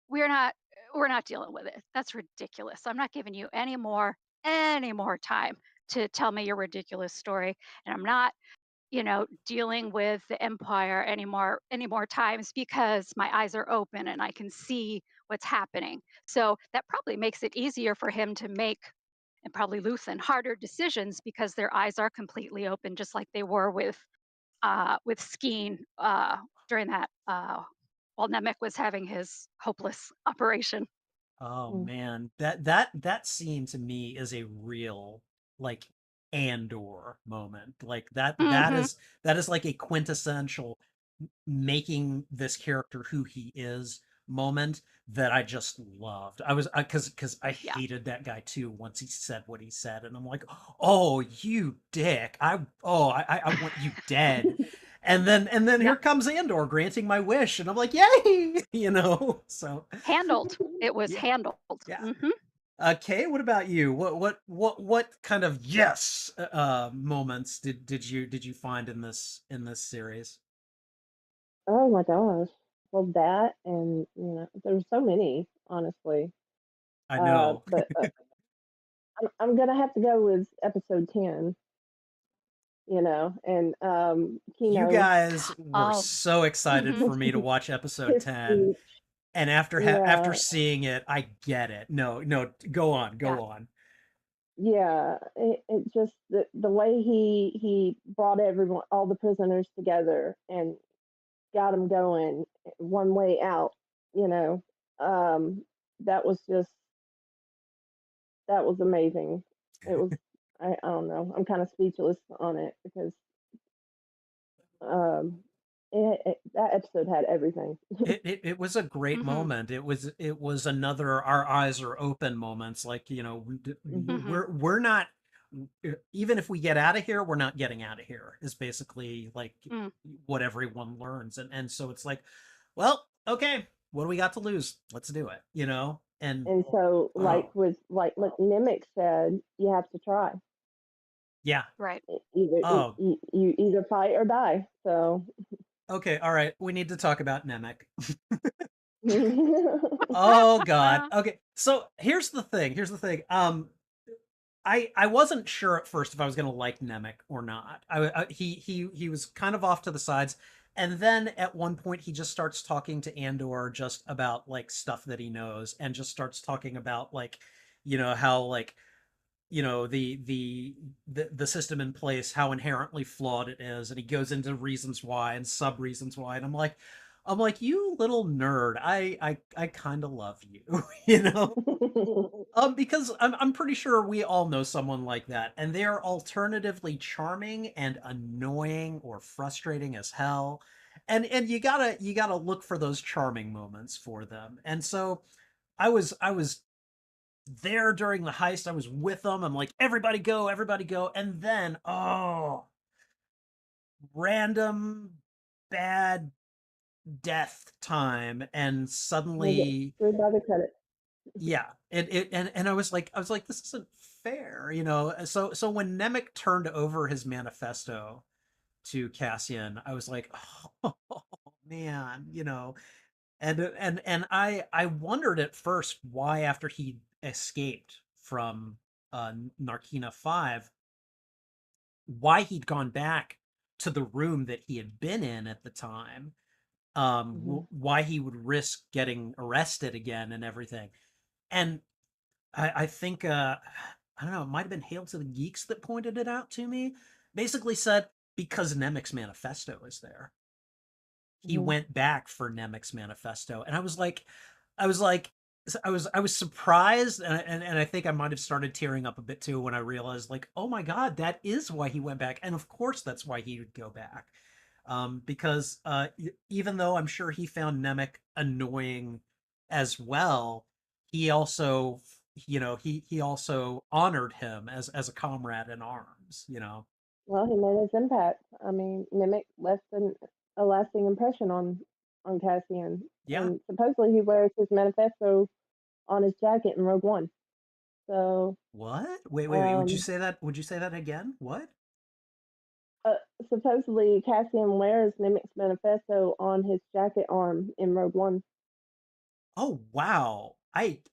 We're not we're not dealing with it. That's ridiculous. I'm not giving you any more time to tell me your ridiculous story. And I'm not dealing with the empire any more times because my eyes are open and I can see what's happening. So that probably makes it easier for him to make, and probably Luthen, harder decisions because their eyes are completely open, just like they were with Skeen during that while Nemec was having his hopeless operation. Oh Mm. man, that scene to me is a real like Andor moment. Like Hmm. that is like a quintessential making this character who he is moment that I just loved. I was because I Yeah. hated that guy too once he said what he said, and I'm like, oh you dick! I want you dead. And then Yeah. here comes Andor granting my wish, and I'm like, yay! So Handled. It was yeah, handled. yeah. Hmm. Kay, what about you? What kind of yes moments did you find in this series? Oh my gosh. Well, that and there's so many, honestly. I know. But I'm gonna have to go with episode 10. And You Kino, guys were Oh. so excited Hmm. for me to watch episode his 10, speech. and after Yeah, seeing it, I get it. No, no, go on, Yeah. go on. yeah. It just the way he brought everyone, all the prisoners together, and got them going one way out. You know, um, that was just that was amazing. It was. I don't know. I'm kind of speechless on it because um, that episode had everything. It was a great Hmm. moment. It was another our eyes are open moments. Like, Hmm. Hmm. we're not, even if we get out of here, we're not getting out of here, is basically like Mm. what everyone learns. And so it's like, well, okay, what do we got to lose? Let's do it, And And so, oh, like what Nimic said, you have to try. yeah. Right. Either Oh, you either fight or die. So Okay, all right. We need to talk about Nemec. Oh God. Okay. So here's the thing. Here's the thing. I wasn't sure at first if I was gonna like Nemec or not. He was kind of off to the sides, and then at one point he just starts talking to Andor just about like stuff that he knows, and just starts talking about like, how like the system in place, how inherently flawed it is, and he goes into reasons why and sub reasons why, and I'm like, you little nerd, I kind of love you, you know. Because I'm pretty sure we all know someone like that, and they are alternatively charming and annoying or frustrating as hell. And you gotta look for those charming moments for them. And so I was there during the heist. I was with them. I'm like, everybody go, everybody go. And then, oh, random bad death time. And They get suddenly, screwed by the credit. yeah, and I was like, this isn't fair, you know. So when Nemec turned over his manifesto to Cassian, I was like, oh man, and I wondered at first why, after he escaped from Narkina 5, why he'd gone back to the room that he had been in at the time, Hmm. why he would risk getting arrested again and everything. And I think, I don't know, it might have been Hail to the Geeks that pointed it out to me. Basically said, because Nemec's manifesto is there. He Hmm. went back for Nemec's manifesto. And I was like, I was surprised, and I think I might have started tearing up a bit too when I realized, like, oh my God, that is why he went back. And of course that's why he would go back. Because even though I'm sure he found Nemec annoying as well, he also, he also honored him as a comrade in arms. Well, he made his impact. I mean, Mimic left a lasting impression on Cassian, Yeah. and supposedly he wears his manifesto on his jacket in Rogue One. So, What? Wait. Would you um, say that? Would you say that again? What? uh, supposedly Cassian wears Mimic's manifesto on his jacket arm in Rogue One. Oh wow.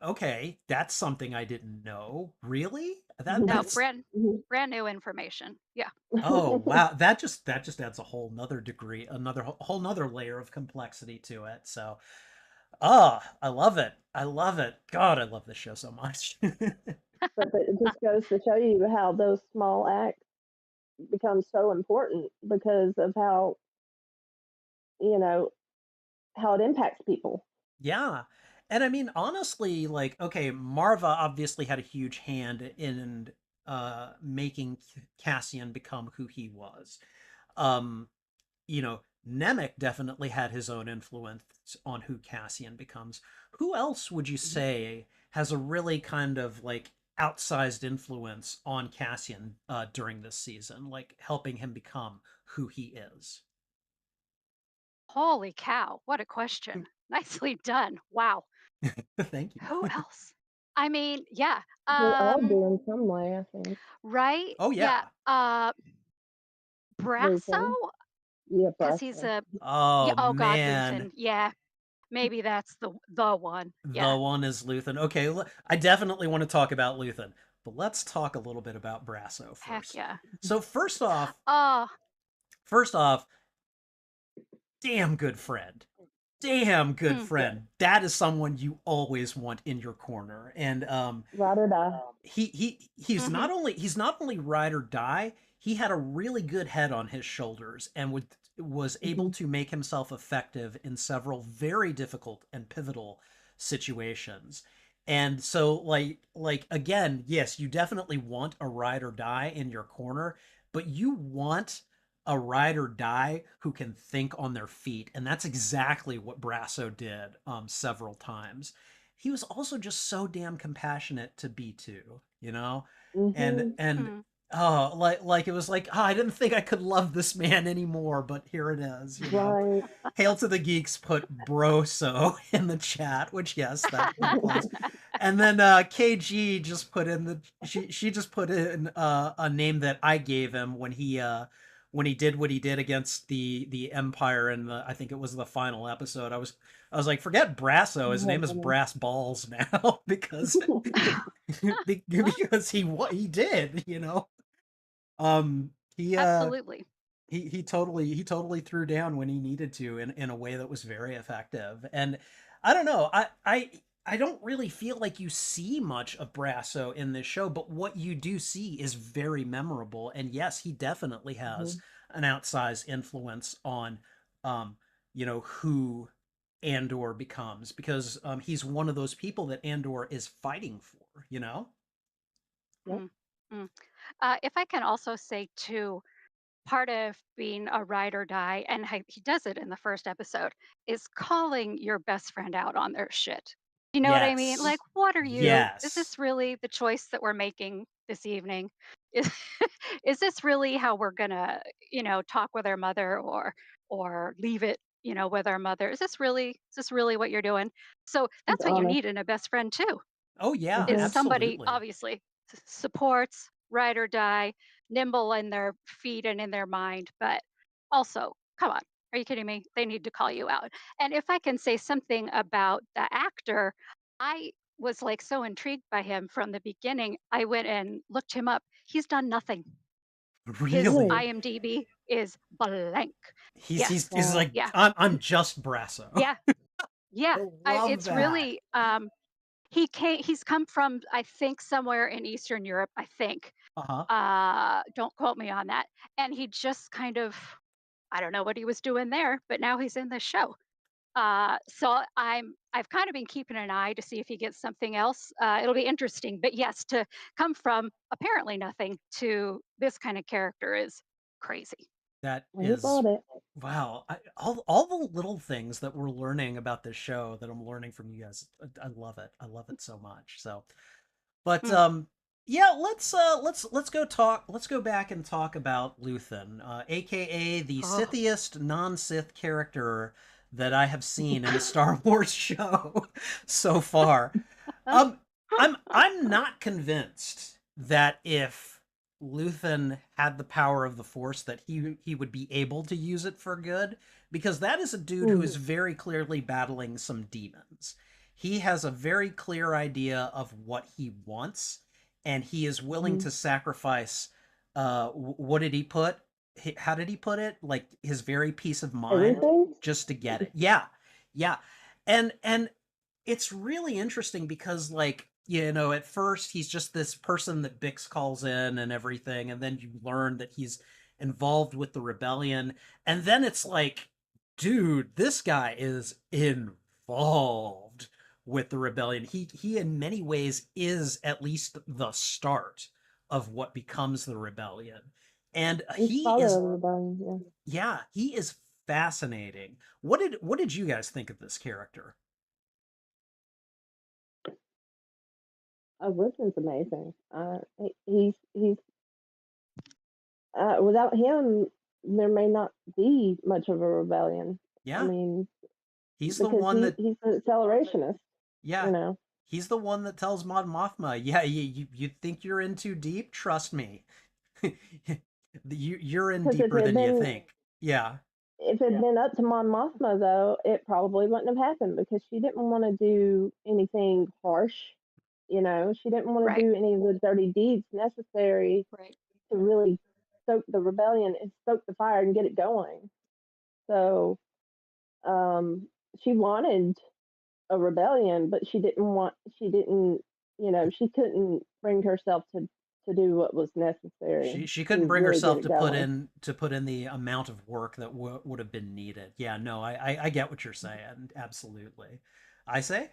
Okay, that's something I didn't know. Really? That No, that's Mhm. brand new information. Yeah. Oh wow. That just adds a whole nother degree, another whole nother layer of complexity to it. So, I love it. I love it. God, I love this show so much. But it just goes to show you how those small acts become so important because of you know, how it impacts people. Yeah. And I mean, honestly, like, okay, Marva obviously had a huge hand in making Cassian become who he was. Um, Nemec definitely had his own influence on who Cassian becomes. Who else would you Mhm. say has a really kind of like outsized influence on Cassian during this season, like helping him become who he is? Holy cow, what a question. Nicely done. Wow. Thank you. Who else? I mean, yeah. They all do in some way, I think. Right? Oh Yeah. yeah. Brasso? Luthen, yeah, Because he's Brasso. a yeah, Oh oh God, man. Luthen. Yeah. Maybe that's the one. The Yeah. one is Luthen. Okay, I definitely want to talk about Luthen, but let's talk a little bit about Brasso Heck first. yeah. So Oh, first off, damn good friend. Damn good yeah. friend. That is someone you always want in your corner. And Ride or die. he's Hmm. not only ride or die, he had a really good head on his shoulders and was able Hmm. to make himself effective in several very difficult and pivotal situations. And so, like again, yes, you definitely want a ride or die in your corner, but you want a ride or die who can think on their feet, and that's exactly what Brasso did several times. He was also just so damn compassionate to B2, and Hmm. and Hmm. oh, like it was like, oh, I didn't think I could love this man anymore, but here it is. Right. Hail to the Geeks put broso in the chat, which yes, that applies. And then KG just put in the she just put in a name that I gave him when he did what he did against the Empire in the I think it was the final episode. I was like, forget Brasso. His Oh name is goodness. Brass Balls now because because what he did, you know. Um, he uh Absolutely. he totally threw down when he needed to in a way that was very effective. And I don't know, I don't really feel like you see much of Brasso in this show, but what you do see is very memorable. And yes, he definitely has Mhm. an outsized influence on um, who Andor becomes because he's one of those people that Andor is fighting for, you know? Yep. Mm, mm. If I can also say too, part of being a ride or die, and he does it in the first episode, is calling your best friend out on their shit. You know what I mean? Yes. Like, what are you? Is Yes. this really the choice that we're making this evening? Is is this really how we're gonna, talk with our mother or leave it, with our mother? Is this really what you're doing? So He's that's what you honest. need in a best friend too, Oh yeah, is Mhm. somebody absolutely. obviously supports, ride or die, nimble in their feet and in their mind, but also, come on, are you kidding me? They need to call you out. And if I can say something about the actor, I was like so intrigued by him from the beginning. I went and looked him up. He's done nothing. His Really? Really? IMDb is blank. Yes. He's Wow. like Yeah. I'm just Brasso. Yeah. Yeah. I love It's that. really he's come from, I think, somewhere in Eastern Europe, I think. Uh-huh. Don't quote me on that. And he just kind of, I don't know what he was doing there, but now he's in this show. So I've kind of been keeping an eye to see if he gets something else. It'll be interesting. But yes, to come from apparently nothing to this kind of character is crazy. That Well, he is bought it. wow. All the little things that we're learning about this show that I'm learning from you guys. I love it. I love it so much. So, but Mm. yeah, let's go back and talk about Luthen, aka the Oh. Sithiest non-Sith character that I have seen in a Star Wars show so far. Um, I'm not convinced that if Luthen had the power of the Force that he would be able to use it for good, because that is a dude who is Mhm. very clearly battling some demons. He has a very clear idea of what he wants, and he is willing Mhm. to sacrifice. What did he put? How did he put it? Like his very peace of mind, Everything? just to get it. Yeah, yeah, and it's really interesting because at first he's just this person that Bix calls in and everything, and then you learn that he's involved with the rebellion, and then it's like, dude, this guy is involved with the rebellion. He in many ways is at least the start of what becomes the rebellion. And He's he father is of the rebellion, yeah. yeah, he is fascinating. What did you guys think of this character? Oh, Wilson's amazing. He's without him, there may not be much of a rebellion. I Yeah, mean, he's the because one that he's an accelerationist, yeah, you know. he's the one that tells Mon Mothma, yeah, you think you're in too deep? Trust me. You're in Because deeper than you think. Yeah. if it had been up to Mon Mothma, though, it probably wouldn't have happened because she didn't want to do anything harsh. You know, she didn't want to Right. do any of the dirty deeds necessary Right. to really stoke the rebellion and stoke the fire and get it going. So um, she wanted a rebellion, but she didn't, she couldn't bring herself to do what was necessary She to couldn't bring really get herself it going. to put in the amount of work that would have been needed. Yeah, no, I get what you're saying. Absolutely. I say?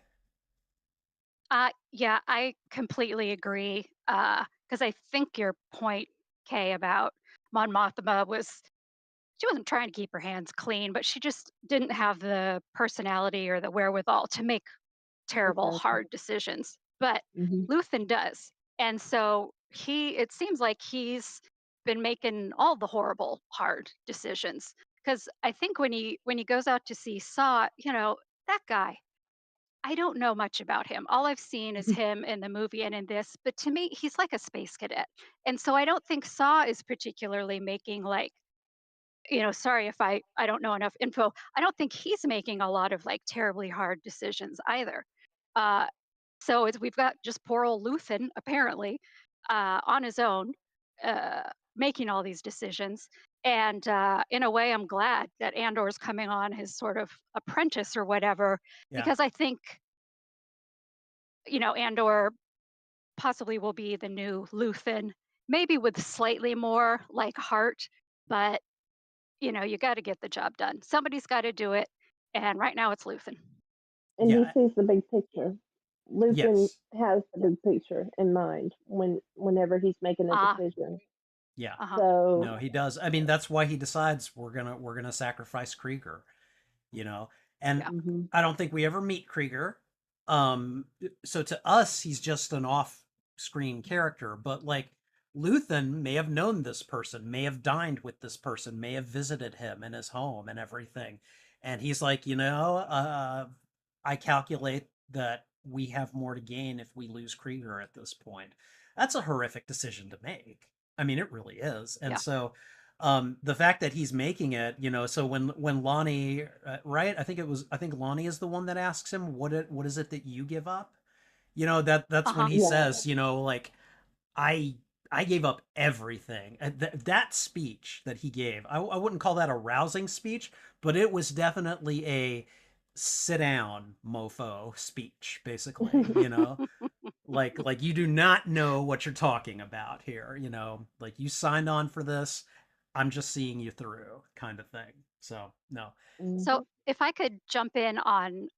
Yeah, I completely agree. Because I think your point, Kay, about Mon Mothma was she wasn't trying to keep her hands clean, but she just didn't have the personality or the wherewithal to make terrible, Exactly. hard decisions. But Hmm. Luthen does. And so it seems like he's been making all the horrible, hard decisions. Because I think when he goes out to see Saw, that guy, I don't know much about him. All I've seen is him in the movie and in this, but to me, he's like a space cadet. And so I don't think Saw is particularly making like sorry if I don't know enough info. I don't think he's making a lot of like terribly hard decisions either. Uh, so we've got just poor old Luthen apparently on his own, making all these decisions. And in a way, I'm glad that Andor's coming on his sort of apprentice or whatever, Yeah. because I think Andor possibly will be the new Luthen, maybe with slightly more like heart, but you got to get the job done. Somebody's got to do it, and right now it's Luthen. And he Yeah. sees the big picture. Luthen Yes. has the big picture in mind whenever he's making a Ah, decision. Yeah. uh-huh. So No, he does. I mean, that's why he decides we're gonna sacrifice Krieger, you know. And Yeah. mhm. I don't think we ever meet Krieger. Um, so to us, he's just an off-screen character. But like Luthen may have known this person, may have dined with this person, may have visited him in his home and everything. And he's like, I calculate that we have more to gain if we lose Krieger at this point. That's a horrific decision to make. I mean, it really is. And Yeah. so the fact that he's making it, so when Lonnie, right, I think Lonnie is the one that asks him what is it that you give up, that's when Uh-huh. he Yeah. says, like I I gave up everything. That speech that he gave, I wouldn't call that a rousing speech, but it was definitely a sit down mofo speech, basically, like you do not know what you're talking about here, like you signed on for this. I'm just seeing you through kind of thing. So no. So Mhm. if I could jump in on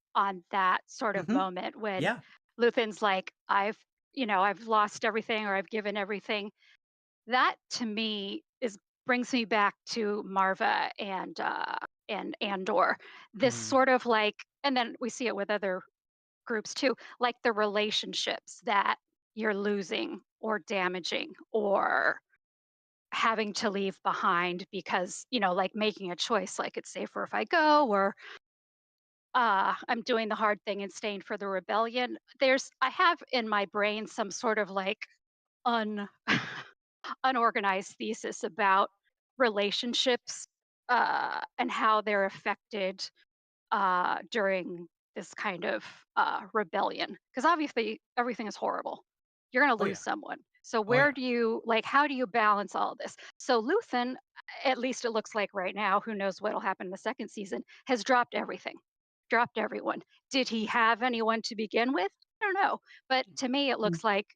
that sort of Hmm. moment when Yeah. Luthen's like, I've lost everything or I've given everything. That to me is brings me back to Marva and Andor. This Mm. sort of like, and then we see it with other groups too, like the relationships that you're losing or damaging or having to leave behind because, like making a choice, like it's safer if I go, or I'm doing the hard thing and staying for the rebellion. I have in my brain some sort of like un unorganized thesis about relationships and how they're affected during this kind of rebellion. Because obviously, everything is horrible. You're going to Oh lose yeah. someone. So, Oh where yeah. do you, like, how do you balance all this? So, Luthen, at least it looks like right now, who knows what'll happen in the second season, has dropped everything, dropped everyone. Did he have anyone to begin with? I don't know. But to me, it looks like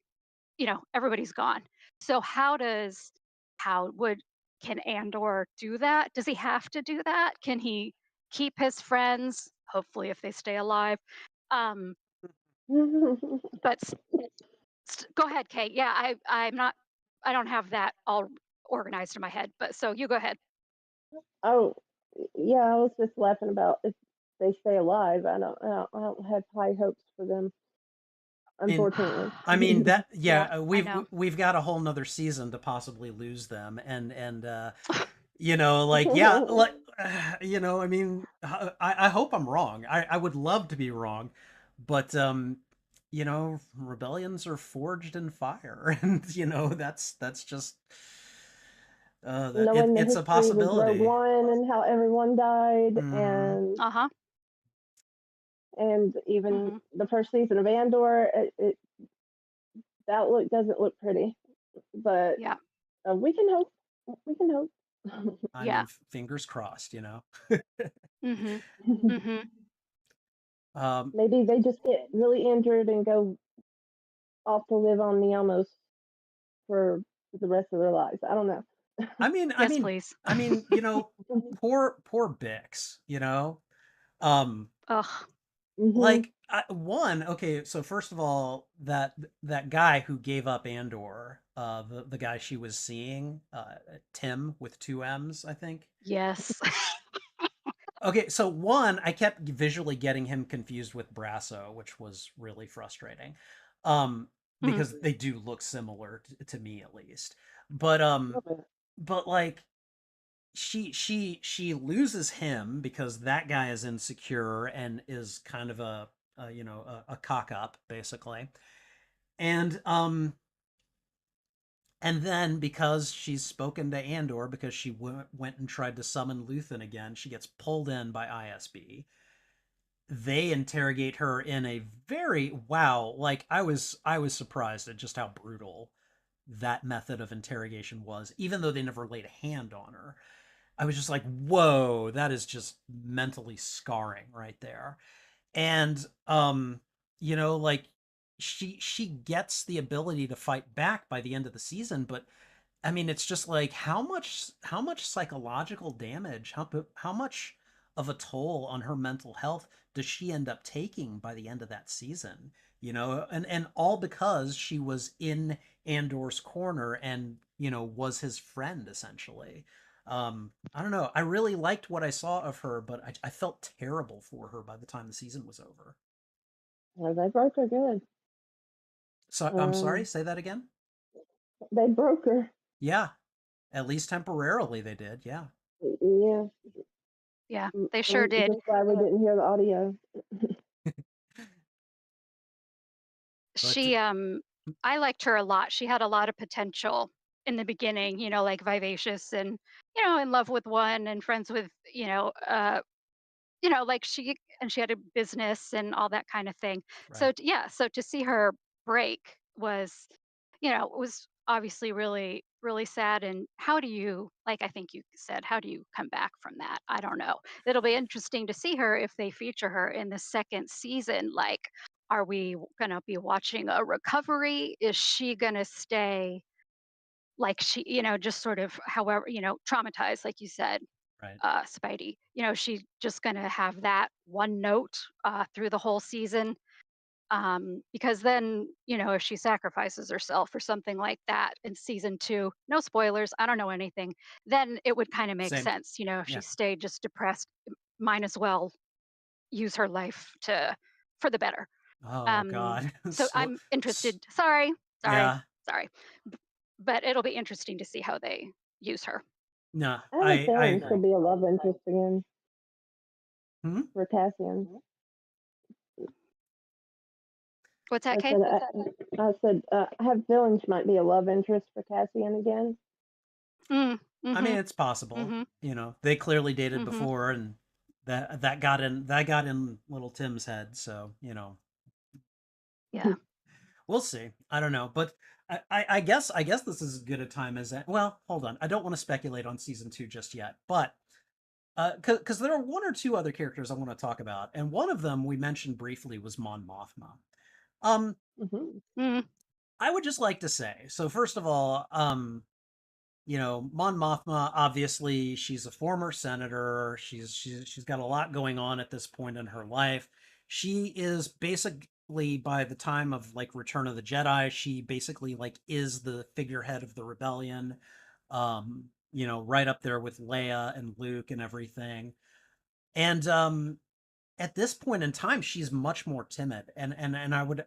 everybody's gone. So how would can Andor do that? Does he have to do that? Can he keep his friends? Hopefully, if they stay alive. Um, but go ahead, Kate. Yeah, I'm not. I don't have that all organized in my head. But so you go ahead. Oh, yeah. I was just laughing about if they stay alive. I don't have high hopes for them, And unfortunately. I mean that, Yeah, yeah, I we've know. we've got a whole nother season to possibly lose them, like, yeah, like, I mean, I hope I'm wrong. I would love to be wrong, but rebellions are forged in fire, and that's just Knowing the it's a history with Rogue possibility. One and how everyone died, Hmm. and Uh huh. even Hmm. the first season of Andor, that look doesn't look pretty. But Yeah. we can hope. We can hope. I Yeah. mean, fingers crossed. Hmm. Hmm. um, Maybe they just get really injured and go off to live on Niamos for the rest of their lives. I don't know. I mean, I Yes, mean, please. I mean, poor Bix, um, Mhm. like one, okay, so first of all, that guy who gave up Andor, the guy she was seeing, Tim with two M's, I think. Yes. Okay, so one, I kept visually getting him confused with Brasso, which was really frustrating, um, Mhm. because they do look similar to me at least. But like she loses him because that guy is insecure and is kind of a cock up basically, and And then because she's spoken to Andor, because she went and tried to summon Luthen again, she gets pulled in by ISB. They interrogate her in a very wow, like I was surprised at just how brutal that method of interrogation was, even though they never laid a hand on her. I was just like, whoa, that is just mentally scarring right there. And like she gets the ability to fight back by the end of the season, but I mean, it's just like how much psychological damage, how much of a toll on her mental health does she end up taking by the end of that season? And all because she was in Andor's corner and was his friend essentially. I don't know. I really liked what I saw of her, but I felt terrible for her by the time the season was over. They broke her good. So I'm sorry. Um, Say that again. they broke her. Yeah, at least temporarily they did. Yeah, Yeah, Yeah, they sure I'm did. just glad we didn't hear the audio. but She I liked her a lot. She had a lot of potential in the beginning, like vivacious and, in love with one and friends with, like she had a business and all that kind of thing. So right. yeah, so to see her break was, was obviously really, really sad. And how do you, like I think you said, how do you come back from that? I don't know. It'll be interesting to see her if they feature her in the second season. Like, are we going to be watching a recovery? Is she going to stay like she, just sort of however, traumatized, like you said, Right. Spidey. She's just going to have that one note through the whole season. Because then, if she sacrifices herself or something like that in season two, no spoilers, I don't know anything, then it would kind of make Same. sense. If she Yeah. stayed just depressed, might as well use her life for the better. Oh Um, God. so I'm S- interested. Sorry, sorry, yeah. sorry. But it'll be interesting to see how they use her. No, I have a I feeling agree. she'll be a love interest again Hmm? for Cassian. What's that, I Kate? said, I have a feeling she might be a love interest for Cassian again. Mm, I mean, mhm, it's possible. mhm, They clearly dated mhm. before, and that got in little Tim's head. So Yeah. we'll see. I don't know, but I guess this is as good a time as that. Well, hold on. I don't want to speculate on season two just yet, but because there are one or two other characters I want to talk about, and one of them we mentioned briefly was Mon Mothma. Um, Hmm. Mm, I would just like to say, so first of all, Mon Mothma, obviously, she's a former senator. She's got a lot going on at this point in her life. She is basically, by the time of like Return of the Jedi, she basically like is the figurehead of the rebellion. Right up there with Leia and Luke and everything. And at this point in time, she's much more timid, and I would,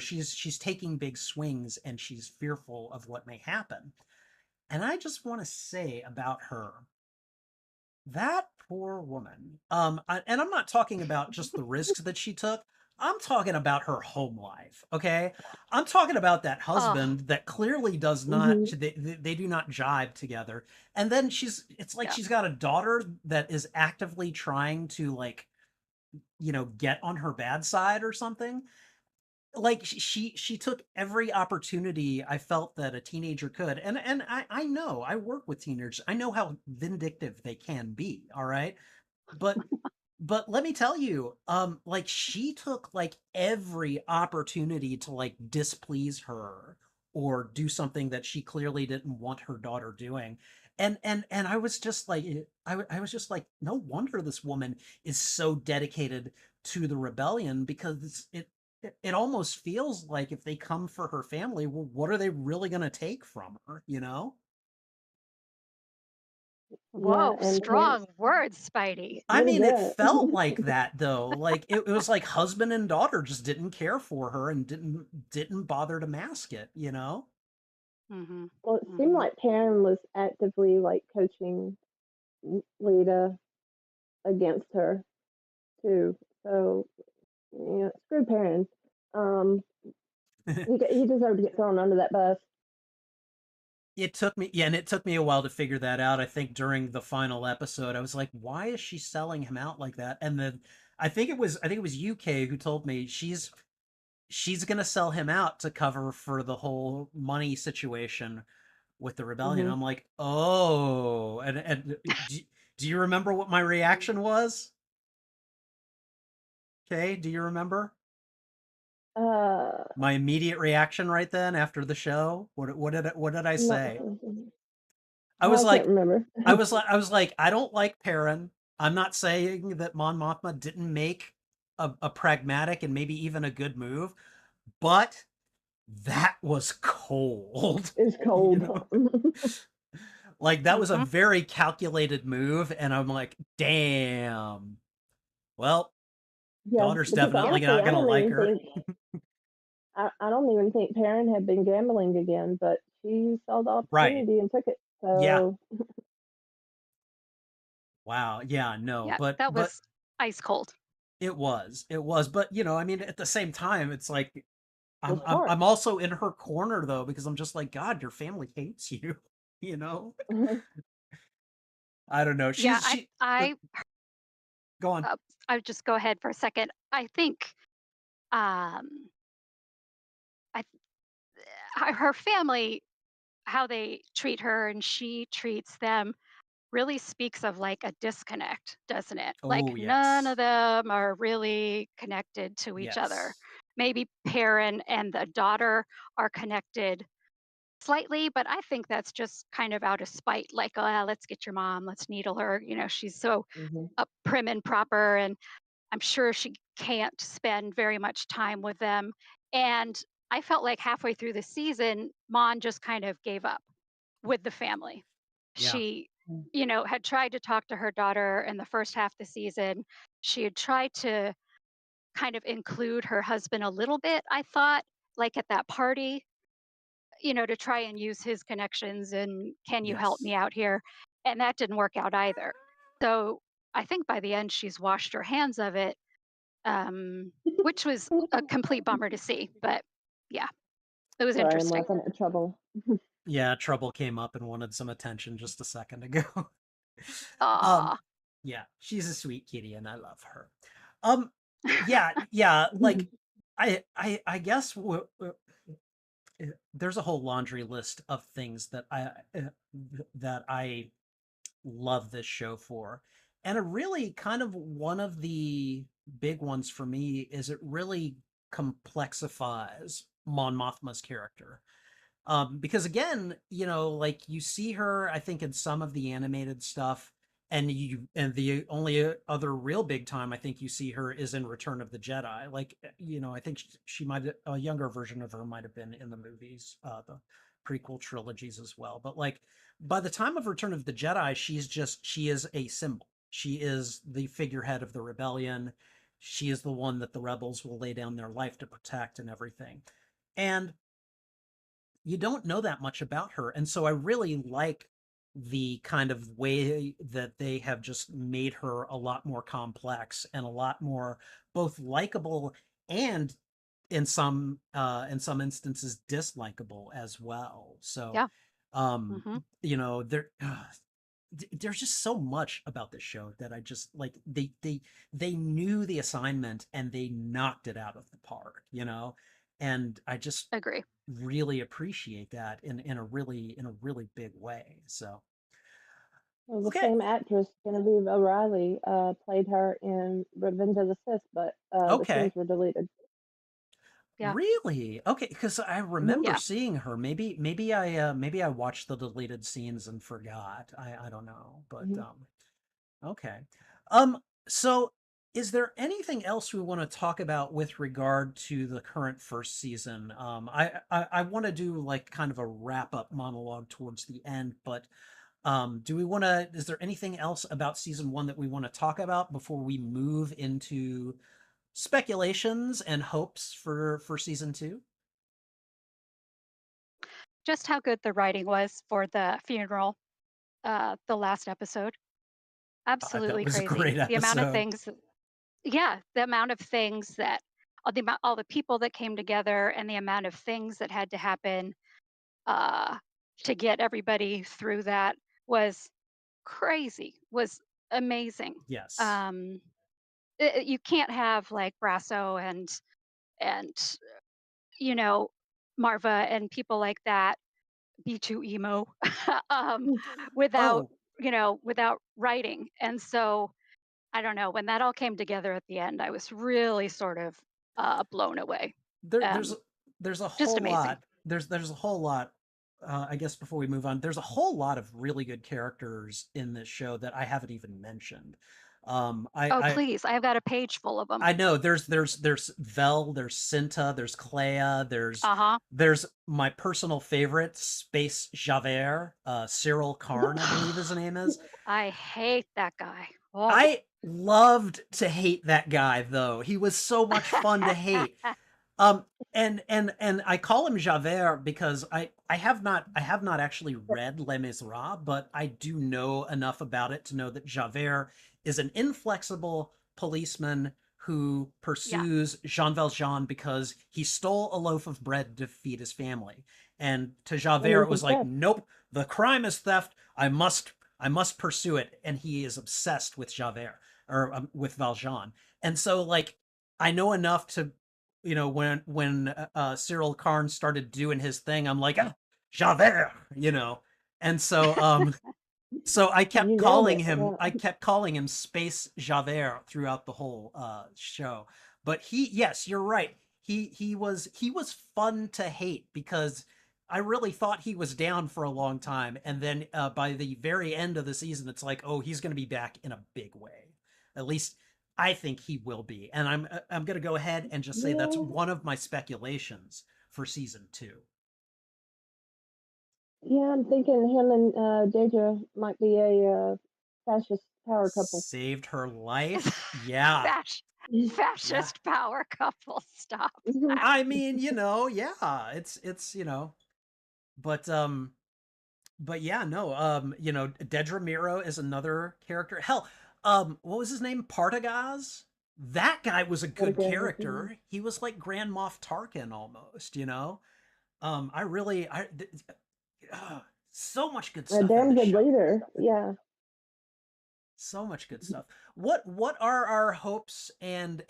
she's taking big swings, and she's fearful of what may happen. And I just want to say about her, that poor woman. And I'm not talking about just the risks that she took. I'm talking about her home life. Okay, I'm talking about that oh, husband that clearly does not. Hmm. They do not jibe together. And then it's like yeah. she's got a daughter that is actively trying to like get on her bad side or something. Like she took every opportunity I felt that a teenager could. And I know I work with teenagers. I know how vindictive they can be, all right? But but let me tell you, like she took like every opportunity to like displease her or do something that she clearly didn't want her daughter doing. And I was just like I was just like, no wonder this woman is so dedicated to the rebellion, because it almost feels like if they come for her family, well, what are they really going to take from her, you know? Yeah, Whoa, and parents strong words, Spidey. I pretty mean, it good. felt like that though. Like it was like husband and daughter just didn't care for her and didn't bother to mask it, you know? Mhm, Well, it seemed mhm. like Perrin was actively like coaching Lita against her too. So yeah, screw Perrin. Um, he deserved to get thrown under that bus. it took me, yeah, and it took me a while to figure that out. I think during the final episode, I was like, why is she selling him out like that? And then I think it was UK who told me she's gonna sell him out to cover for the whole money situation with the rebellion. Hmm. I'm like, oh, and do you remember what my reaction was? Okay, do you remember Uh, my immediate reaction right then after the show? What did I no, say? I was I can't like, remember. I was like, I don't like Perrin. I'm not saying that Mon Mothma didn't make a pragmatic and maybe even a good move, but that was cold. It's You cold. know, like that was a Hmm. very calculated move, and I'm like, damn. Well, Yeah, daughter's because definitely honestly, not I gonna don't like even her. think I don't even think Perrin had been gambling again, but she saw the Right. opportunity and took it. Yeah. So Wow. Yeah. No. Yeah, that But was ice cold. it was. But you know, I mean, at the same time, it's like it was smart. I'm also in her corner though because I'm just like, God, your family hates you. You know. I don't know. Yeah, Go on. uh, I would just go ahead for a second. I think um, I her family, how they treat her and she treats them, really speaks of like a disconnect, doesn't it? Oh Like none of yes. them are really connected to each other. Yes. Maybe Perrin and the daughter are connected slightly, but I think that's just kind of out of spite. Like, oh, let's get your mom, let's needle her. You know, she's so Hmm. prim and proper, and I'm sure she can't spend very much time with them. And I felt like halfway through the season, Mon just kind of gave up with the family. Yeah. She, had tried to talk to her daughter in the first half of the season. She had tried to kind of include her husband a little bit, I thought, like at that party, to try and use his connections and can you help me Yes. out here? And that didn't work out either. So I think by the end, she's washed her hands of it, which was a complete bummer to see. But yeah, it was Sorry, I'm interesting. laughing at trouble. Yeah. Trouble came up and wanted some attention just a second ago. um. Aw. Yeah. She's a sweet kitty, and I love her. Um. Yeah. Yeah. Like I guess there's a whole laundry list of things that I love this show for. And a really kind of one of the big ones for me is it really complexifies Mon Mothma's character. Because again, you know, like you see her, I think in some of the animated stuff, and the only other real big time I think you see her is in Return of the Jedi. Like, you know, I think she might a younger version of her might have been in the movies, the prequel trilogies as well. But like by the time of Return of the Jedi, she is a symbol. She is the figurehead of the rebellion. She is the one that the rebels will lay down their life to protect and everything. And you don't know that much about her. And so I really like the kind of way that they have just made her a lot more complex and a lot more both likable and in some instances dislikable as well. So Yeah. um Hmm. you know there's just so much about this show that I just like they knew the assignment and they knocked it out of the park, you know? And I just Agree. really appreciate that in a really big way. So Well, the okay, same actress, Genevieve O'Reilly, played her in Revenge of the Sith, but the okay, scenes were deleted. Yeah. really okay. Because I Hmm. remember Yeah. seeing her. Maybe I watched the deleted scenes and forgot. I don't know, but Hmm. okay. Um, so is there anything else we want to talk about with regard to the current first season? I want to do like kind of a wrap up monologue towards the end, but do we want to, is there anything else about season one that we want to talk about before we move into speculations and hopes for season two? Just how good the writing was for the funeral, the last episode. I thought it Absolutely was a crazy. great The amount of episode. things, yeah, the amount of things that, all the people that came together and the amount of things that had to happen. Uh, to get everybody through that was crazy, was amazing. Yes. Um, you can't have like Brasso and you know Marva and people like that be too emo um, without Oh, without writing. And so I don't know when that all came together at the end. I was really sort of blown away. there Um, there's a just whole amazing. lot. There's a whole lot. I guess before we move on, there's a whole lot of really good characters in this show that I haven't even mentioned. Um, I Oh, I please! I've got a page full of them. I know there's Vel, there's Cinta, there's Clea, Uh huh. there's my personal favorite, Space Javert, Cyril Karn, I believe his name is. I hate that guy. Oh. I loved to hate that guy though. He was so much fun to hate. Um, and I call him Javert because I have not actually read Les Miserables, but I do know enough about it to know that Javert is an inflexible policeman who Yeah. pursues Jean Valjean because he stole a loaf of bread to feed his family. And to And Javert, he's it was like, obsessed. nope, the crime is theft. I must pursue it. And he is obsessed with Javert or with Valjean. And so, like, I know enough to when Cyril Karn started doing his thing, I'm like, ah, Javert, and so You nailed it. Yeah. I kept calling him Space Javert throughout the whole show. But yes, you're right. He was fun to hate because I really thought he was down for a long time, and then by the very end of the season, it's like, oh, he's going to be back in a big way. At least I think he will be, and I'm going to go ahead and just say that's Yeah. one of my speculations for season two. Yeah, I'm thinking him and Deidre might be a fascist power couple. Saved her life. Yeah. Yeah. Fascist power couple. Stop Mhm. that. I mean, yeah, it's, but yeah, no, Dedra Miro is another character. Hell, what was his name? Partagaz? That guy was a What a good good one. character. He was like Grand Moff Tarkin almost. I really uh, so much good A stuff in damn this good show. leader. Yeah. So much good stuff. What are our hopes and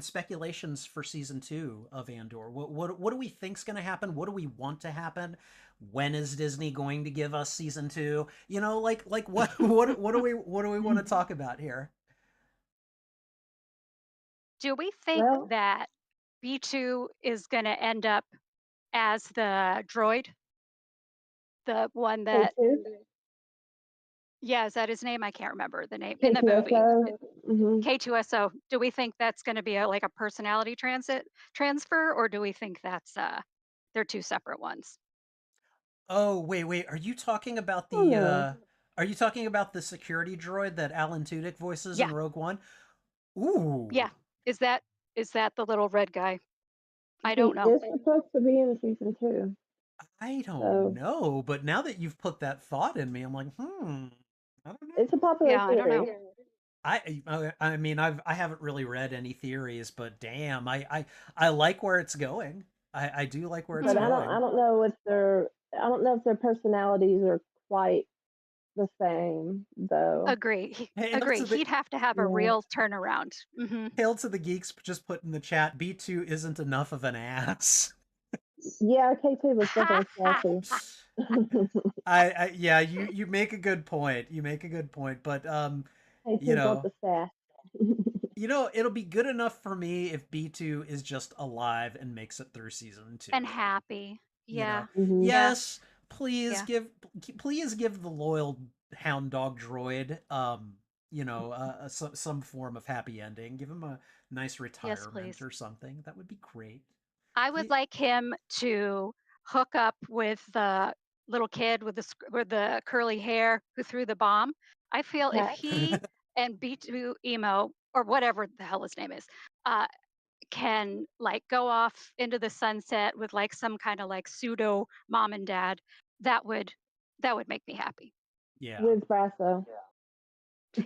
speculations for season two of Andor? What do we think's going to happen? What do we want to happen? When is Disney going to give us season two? Like what do we want to talk about here? Do we think Well, that B2 is going to end up as the droid? The one that, K2, yeah, is that his name? I can't remember the name in the movie. K2SO. Hmm. K2SO. Do we think that's going to be like a personality transfer, or do we think that's they're two separate ones? Oh, wait. Oh no. Are you talking about the security droid that Alan Tudyk voices Yeah, in Rogue One? Ooh. yeah. Is that is that the little red guy? I He don't know. is supposed to be in season two. I don't So know, but now that you've put that thought in me, I'm like, I don't it's a know. popular Yeah, I don't know. theory. I mean, I haven't really read any theories, but damn, I like where it's going. I do like where it's But Hmm. I going. don't know if I don't know if their personalities are quite the same though. Agree. Hail Agree. to the He'd have to have a Yeah. real turnaround. hail to the geeks. Just put in the chat. B2 isn't enough of an ass. Yeah, K2 was definitely sassy. Yeah, you make a good point. You make a good point, but you K2 brought know, the sass. it'll be good enough for me if B2 is just alive and makes it through season two. And happy. You know, Yeah. Hmm. Yeah. yes, please Yeah. give the loyal hound dog droid, some form of happy ending. Give him a nice Yes, retirement please. or something. That would be great. I would Y- like him to hook up with the little kid with with the curly hair who threw the bomb. I feel if Cat. he and B2 Emo or whatever the hell his name is, uh, can like go off into the sunset with like some kind of like pseudo mom and dad, that would that would make me happy. yeah. With Brasso.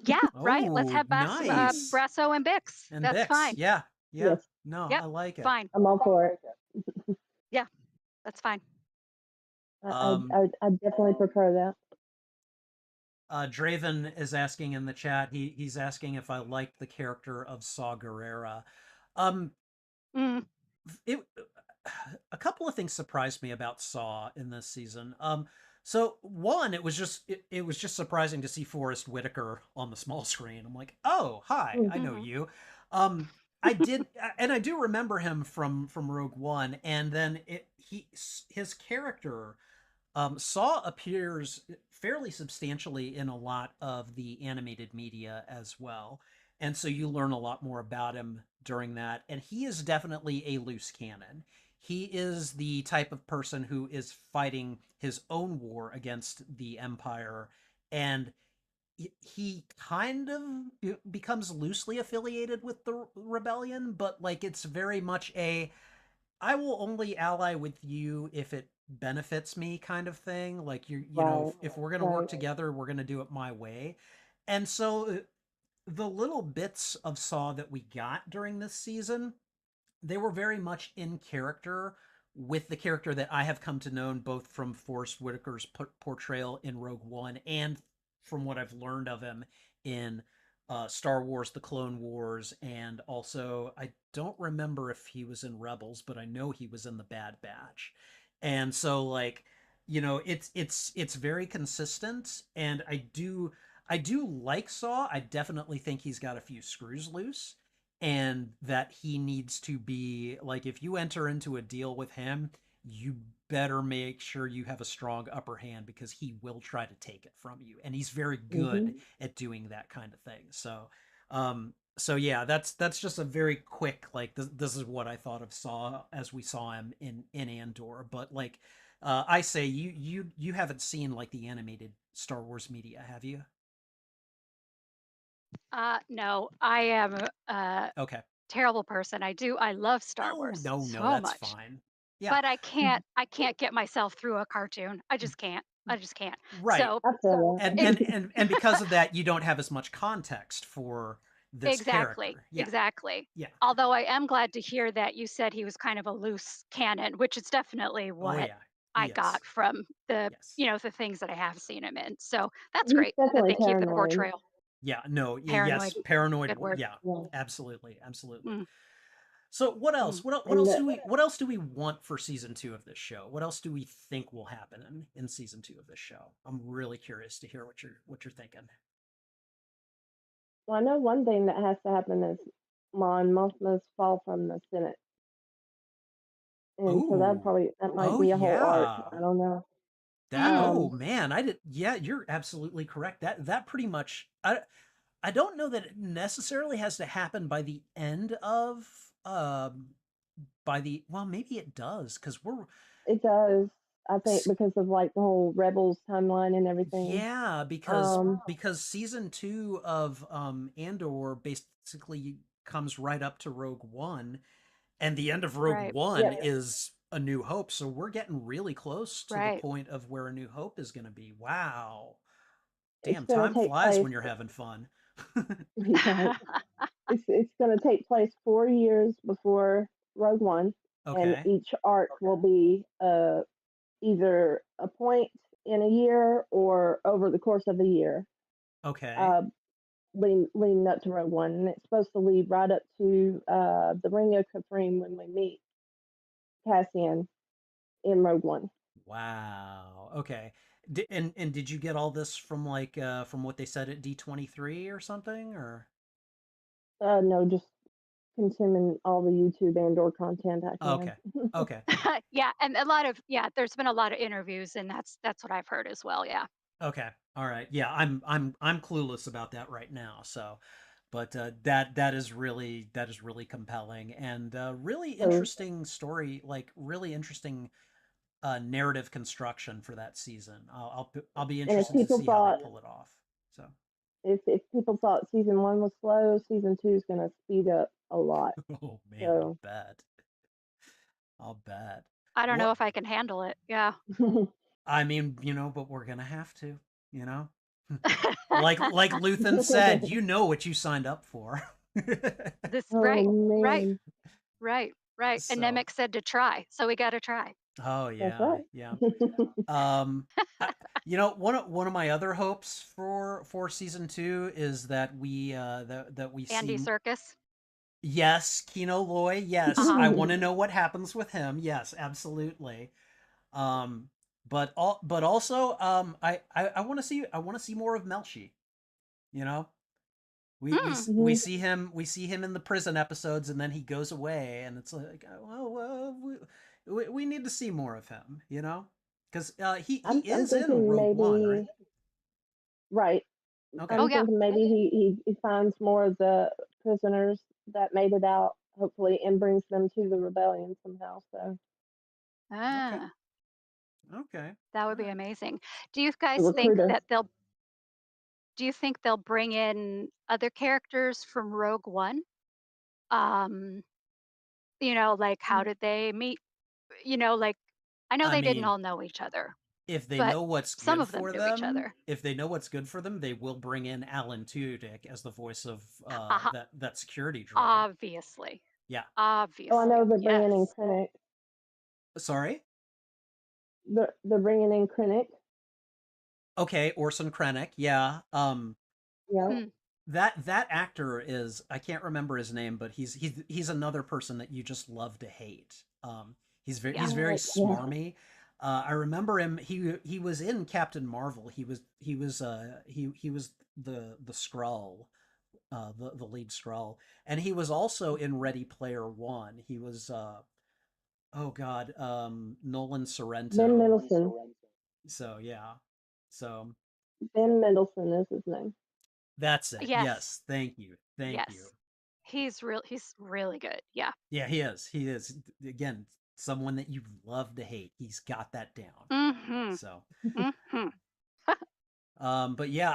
Yeah, right. Let's Oh, have nice. Brasso and Bix. And That's Bix. fine. Yeah. Yeah. Yes, No, Yep, I like it. fine. I'm all for it. Yeah, that's fine. I I Um, I definitely prefer that. Draven is asking in the chat. He's asking if I liked the character of Saw Gerrera. Um, Mm, it a couple of things surprised me about Saw in this season. So one, it was just surprising to see Forrest Whitaker on the small screen. I'm like, oh, hi, Mm, I know mhm. you. Um, I did, and I do remember him from Rogue One, and then his character Saw appears fairly substantially in a lot of the animated media as well. And so you learn a lot more about him during that. And he is definitely a loose cannon. He is the type of person who is fighting his own war against the Empire. And he kind of becomes loosely affiliated with the rebellion, but like it's very much a I will only ally with you if it benefits me kind of thing. Like you know, right, if we're going to work right. together, we're going to do it my way. And so the little bits of Saw that we got during this season, they were very much in character with the character that I have come to know both from Forrest Whitaker's portrayal in Rogue One and from what I've learned of him in Star Wars: The Clone Wars, and also I don't remember if he was in Rebels, but I know he was in the Bad Batch, and so like you know it's very consistent, and I do like Saw. I definitely think he's got a few screws loose and that he needs to be like if you enter into a deal with him, you better make sure you have a strong upper hand because he will try to take it from you and he's very good Mhm. at doing that kind of thing. So yeah, that's just a very quick like this is what I thought of Saw as we saw him in Andor, but like I say you haven't seen like the animated Star Wars media, have you? No, I am a Okay. terrible person. I love Star No, Wars no, no, so that's much, fine. Yeah. but I can't get myself through a cartoon. I just can't. I just can't. Right. So I feel And that. and and and because of that, you don't have as much context for this exactly, character. Yeah. exactly. Yeah. Although I am glad to hear that you said he was kind of a loose cannon, which is definitely Oh what yeah. I He is. got from the, Yes. the things that I have seen him in. So that's He's great that definitely they keep the paranoid. portrayal Yeah. No. Yeah. paranoid. Yes. Paranoid. Good word. Yeah. Yeah. Absolutely. Absolutely. Mm, So what else? mm. What And else the, do we want for season two of this show? What else do we think will happen in season two of this show? I'm really curious to hear what you're thinking. well, I know one thing that has to happen is Mon Mothma's fall from the Senate, and so Oh. that might Oh be a whole arc. yeah. I don't know. That Mm. oh Um, man, I did yeah, you're absolutely correct. That pretty much I don't know that it necessarily has to happen by the end of by the well maybe it does cuz we're it does. I think because of like the whole Rebels timeline and everything. yeah, Um, because season 2 of Andor basically comes right up to Rogue One and the end of Rogue Right, One yeah, is A New Hope. So we're getting really close to the right. point of where A New Hope is going to be. Wow. it's Damn, going to time take flies place. when you're having fun. Right. It's going to take place 4 years before Rogue One, and Okay. each arc will be either a point in a year or over the course of a year, Okay. uh, leading up to Rogue One, and it's supposed to lead right up to the Ring of Kafrine when we meet Cassian in Rogue One. Wow. Okay. And did you get all this from like from what they said at D23 or something or No, just consuming all the YouTube Andor content I can. okay. Okay. Yeah, and a lot of there's been a lot of interviews, and that's what I've heard as well. Yeah. Okay. All right. Yeah, I'm clueless about that right now. So, but that is really compelling and really So, interesting story, like really interesting narrative construction for that season. I'll be and interested to see how they pull it off. So, if people thought season one was slow, season two is going to speed up a lot. oh man, I'll So, bet. I'll bet. I don't know What if I can handle it. Yeah. I mean, you know, but we're gonna have to, you know. Like Luthen said, you know what you signed up for. This oh right, right, man, right, right. And So Nemec said to try, so we got to try. Oh That's yeah, right. yeah. Um, I, one of my other hopes for season two is that we Andy see Circus. yes, Kino Loy. Yes, Uh-huh. I want to know what happens with him. Yes, absolutely. Um, but also I want to see more of Melshi. You know, Mm. we Mhm. see him in the prison episodes, and then he goes away, and it's like, well, we need to see more of him. Because he I'm is in thinking Rogue One, right? maybe right. Okay, Oh I'm yeah. thinking maybe he finds more of the prisoners that made it out, hopefully, and brings them to the rebellion somehow. So okay, Ah, okay. that would All be right. amazing. Do you the guys think recruiter. that they'll do you think they'll bring in other characters from Rogue One? Um, like how did they meet? Like I know I they didn't mean, all know each other, if they but know what's some good of them for knew each them, other. if they know what's good for them, they will bring in Alan Tudyk as the voice of Uh-huh. that security droid. Obviously. Yeah. Oh, I know Obviously. they're bringing in Yes. Krennic. Sorry. They're bringing in Krennic. Okay, Orson Krennic. Yeah. Yeah. Mm, That actor is, I can't remember his name, but he's another person that you just love to hate. yeah. He's very Yeah. smarmy. I remember him. He was in Captain Marvel. He was the Skrull, the lead Skrull, and he was also in Ready Player One. He was oh God, Nolan Ben Sorrento. Mendelsohn. So yeah, so Ben Mendelsohn is his name. that's it. Yes. Yes, thank you, thank you. Yes. He's really good. Yeah. Yeah, he is. He is again someone that you love to hate. He's got that down. Mhm. So, Mhm. but yeah,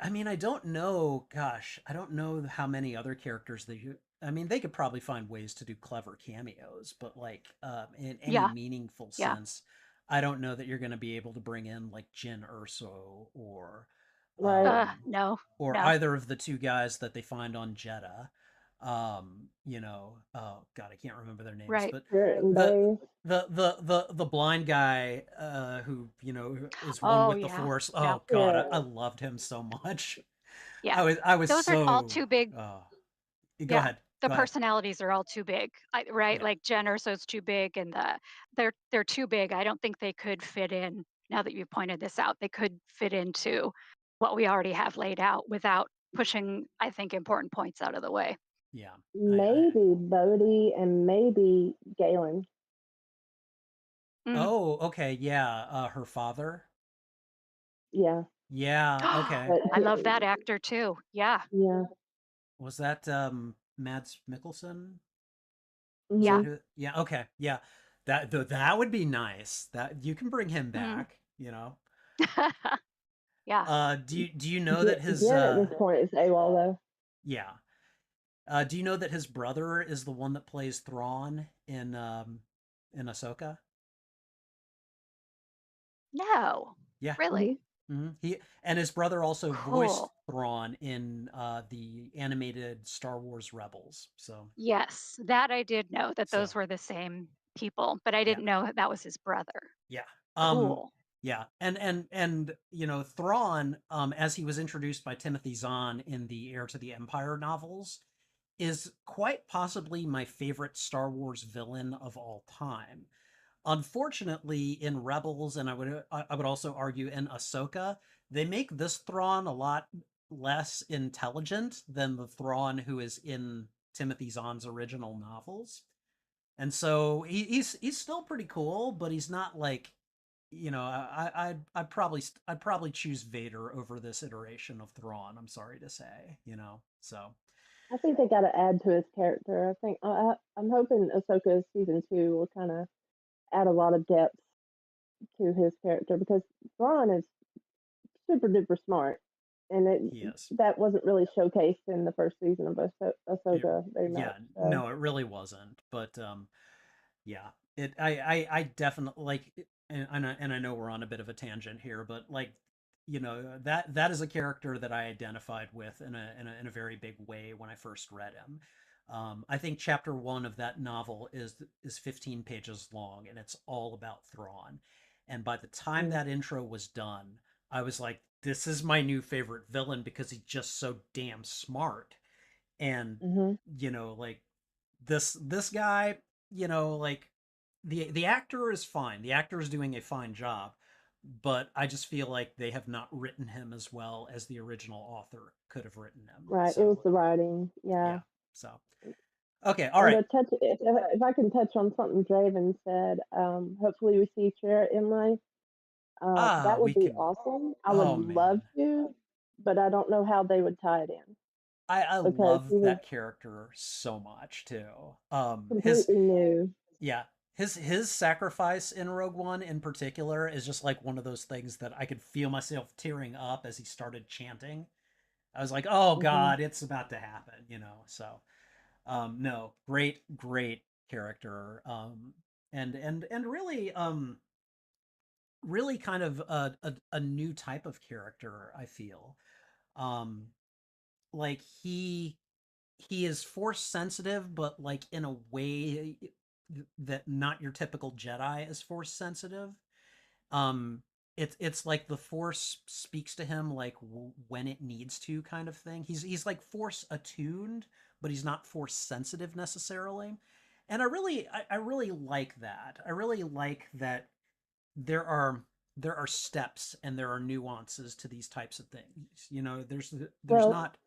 I mean, I don't know. Gosh, I don't know how many other characters that you. I mean, they could probably find ways to do clever cameos, but like in any Yeah. meaningful Yeah. sense, I don't know that you're going to be able to bring in like Jin Urso Right. No. or No. either of the two guys that they find on Jeddah. Oh God, I can't remember their names, Right. but Spirit and the Bays. the blind guy who is one Oh with the yeah. Force. Yeah. Oh God, I Spirit. loved him so much. Yeah. I was Those are all so. too big. Go Yeah. ahead, The go ahead. personalities are all too big. Right? Yeah, Like Jen Urso's too big and they're too big. I don't think they could fit in now that you pointed this out. They could fit into what we already have laid out without pushing, I think, important points out of the way. yeah. I Maybe Bodhi and maybe Galen. Mm. oh okay, yeah. Her father. Yeah. Yeah, okay. But I love that actor too. Yeah. yeah. Was that Mads Mikkelsen? Is Yeah. that Hmm. who? Yeah. Okay. Yeah. That would be nice. That you can bring him Mm. back. Yeah. Do you know that his Jen at this point is AWOL though. yeah. Do you know that his brother is the one that plays Thrawn in Ahsoka? No. Yeah. Hmm. Really? He and his brother also voiced Cool. Thrawn in the animated Star Wars Rebels. So Yes, that I did know that those so were the same people, but I yeah. didn't know that was his brother. Yeah. Cool. Yeah. And Thrawn, as he was introduced by Timothy Zahn in the Heir to the Empire novels, is quite possibly my favorite Star Wars villain of all time. Unfortunately, in Rebels, and I would also argue in Ahsoka, they make this Thrawn a lot less intelligent than the Thrawn who is in Timothy Zahn's original novels. And so he's still pretty cool, but he's not like I'd probably choose Vader over this iteration of Thrawn. I'm sorry to say. So I think they got to add to his character. I think I'm hoping Ahsoka season 2 will kind of add a lot of depth to his character because Thrawn is super duper smart, and he is. that wasn't really showcased in the first season of It, Ahsoka very much. yeah, So no, it really wasn't. But yeah, I definitely and I know we're on a bit of a tangent here, but like that is a character that I identified with in a very big way when I first read him. I think chapter one of that novel is 15 pages long, and it's all about Thrawn. And by the time Mm, that intro was done, I was like, "This is my new favorite villain because he's just so damn smart." And mhm. like this guy, like the actor is fine. The actor is doing a fine job, but I just feel like they have not written him as well as the original author could have written him. Right, it was So the writing, yeah. yeah. So okay, all And right. to touch, if I can touch on something Draven said, hopefully we see Chirrut in life. Ah, That would we be can. awesome. I would Oh love man, to, but I don't know how they would tie it in I because love he was that character so much too. His completely new. Yeah, his sacrifice in Rogue One in particular is just like one of those things that I could feel myself tearing up as he started chanting. I was like, "Oh Hmm. God, it's about to happen." So, no, great character, and really kind of a new type of character. I feel, um, like he is force sensitive, but like in a way that not your typical Jedi is force sensitive. Um, it's like the force speaks to him like when it needs to, kind of thing. He's like force attuned, but he's not force sensitive necessarily. And I really like that. I really like that there are there are steps and there are nuances to these types of things. There's Well, not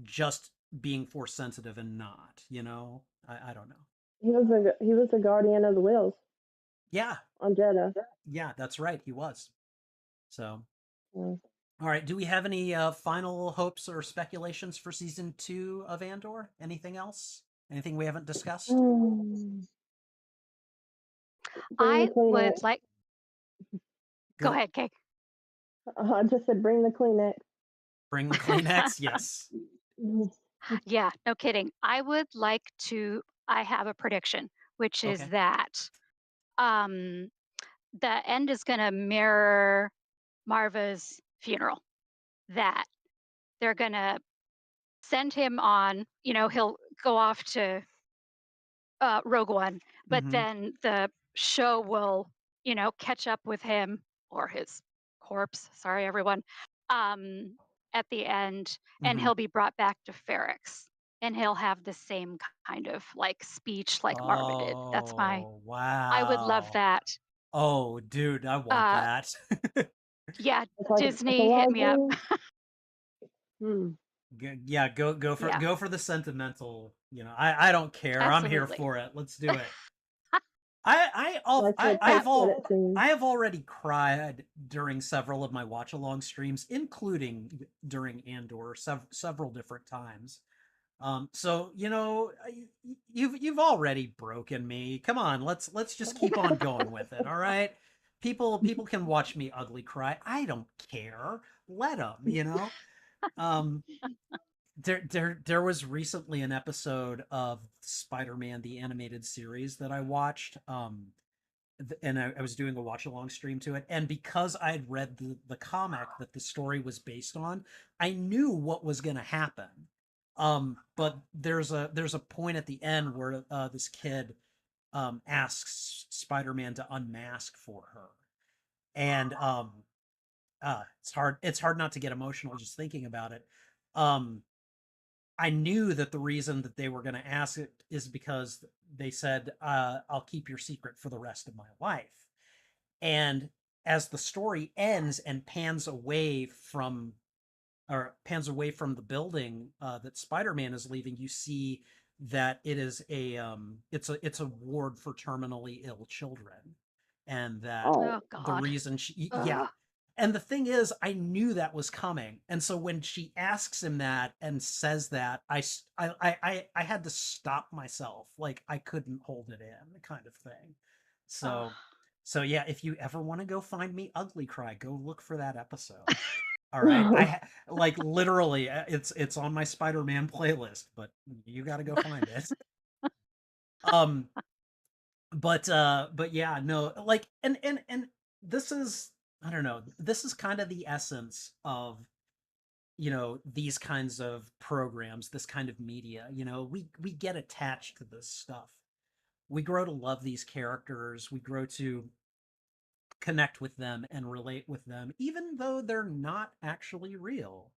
just being force sensitive and not. I don't know. he was a guardian of the wills Yeah, on Jeddah. yeah, that's right. He was. So, Yeah. all right. Do we have any final hopes or speculations for season two of Andor? Anything else? Anything we haven't discussed? Hmm. Bring the I Kleenex. would like go Good. ahead, Kay. I just said bring the Kleenex. Bring the Kleenex. Yes. Mhm. Yeah, no kidding. I have a prediction, which is Okay. that um, the end is going to mirror Marva's funeral. That they're going to send him on, he'll go off to Rogue One, but Mm-hmm. then the show will, catch up with him or his corpse. Sorry, everyone. At the end, and Mm-hmm. he'll be brought back to Ferrex, and he'll have the same kind of like speech like Marva did. Oh, I would love wow. that. Oh, dude, I want Uh, that. yeah, It's a Disney, hit large me up. room. Hmm. Yeah, Yeah, go for the sentimental. I don't care. I'm here absolutely. for it. Let's do it. I I've Like the I have all post-credit scene. I have already cried during several of my watch along streams, including during Andor several different times. So you've already broken me. Come on, let's just keep on going with it. All right, people can watch me ugly cry. I don't care. Let them. Um, there was recently an episode of Spider-Man the animated series that I watched. And I was doing a watch along stream to it, and because I had read the comic that the story was based on, I knew what was going to happen. But there's a point at the end where this kid asks Spider-Man to unmask for her, and it's hard not to get emotional just thinking about it. Um, I knew that the reason that they were going to ask it is because they said, "I'll keep your secret for the rest of my life." And as the story ends and pans away from the building that Spider-Man is leaving, you see that it's a ward for terminally ill children, and that Oh, Oh the God. reason yeah. Ugh. And the thing is, I knew that was coming, and so when she asks him that and says that, I had to stop myself, like I couldn't hold it in, kind of thing. Ugh. So yeah, if you ever want to go find me ugly cry, go look for that episode. All right, like literally, it's on my Spider-Man playlist, but you got to go find it. Um, but yeah, no, like and this is I don't know, this is kind of the essence of these kinds of programs, this kind of media, we get attached to this stuff. We grow to love these characters. We grow to connect with them and relate with them, even though they're not actually real.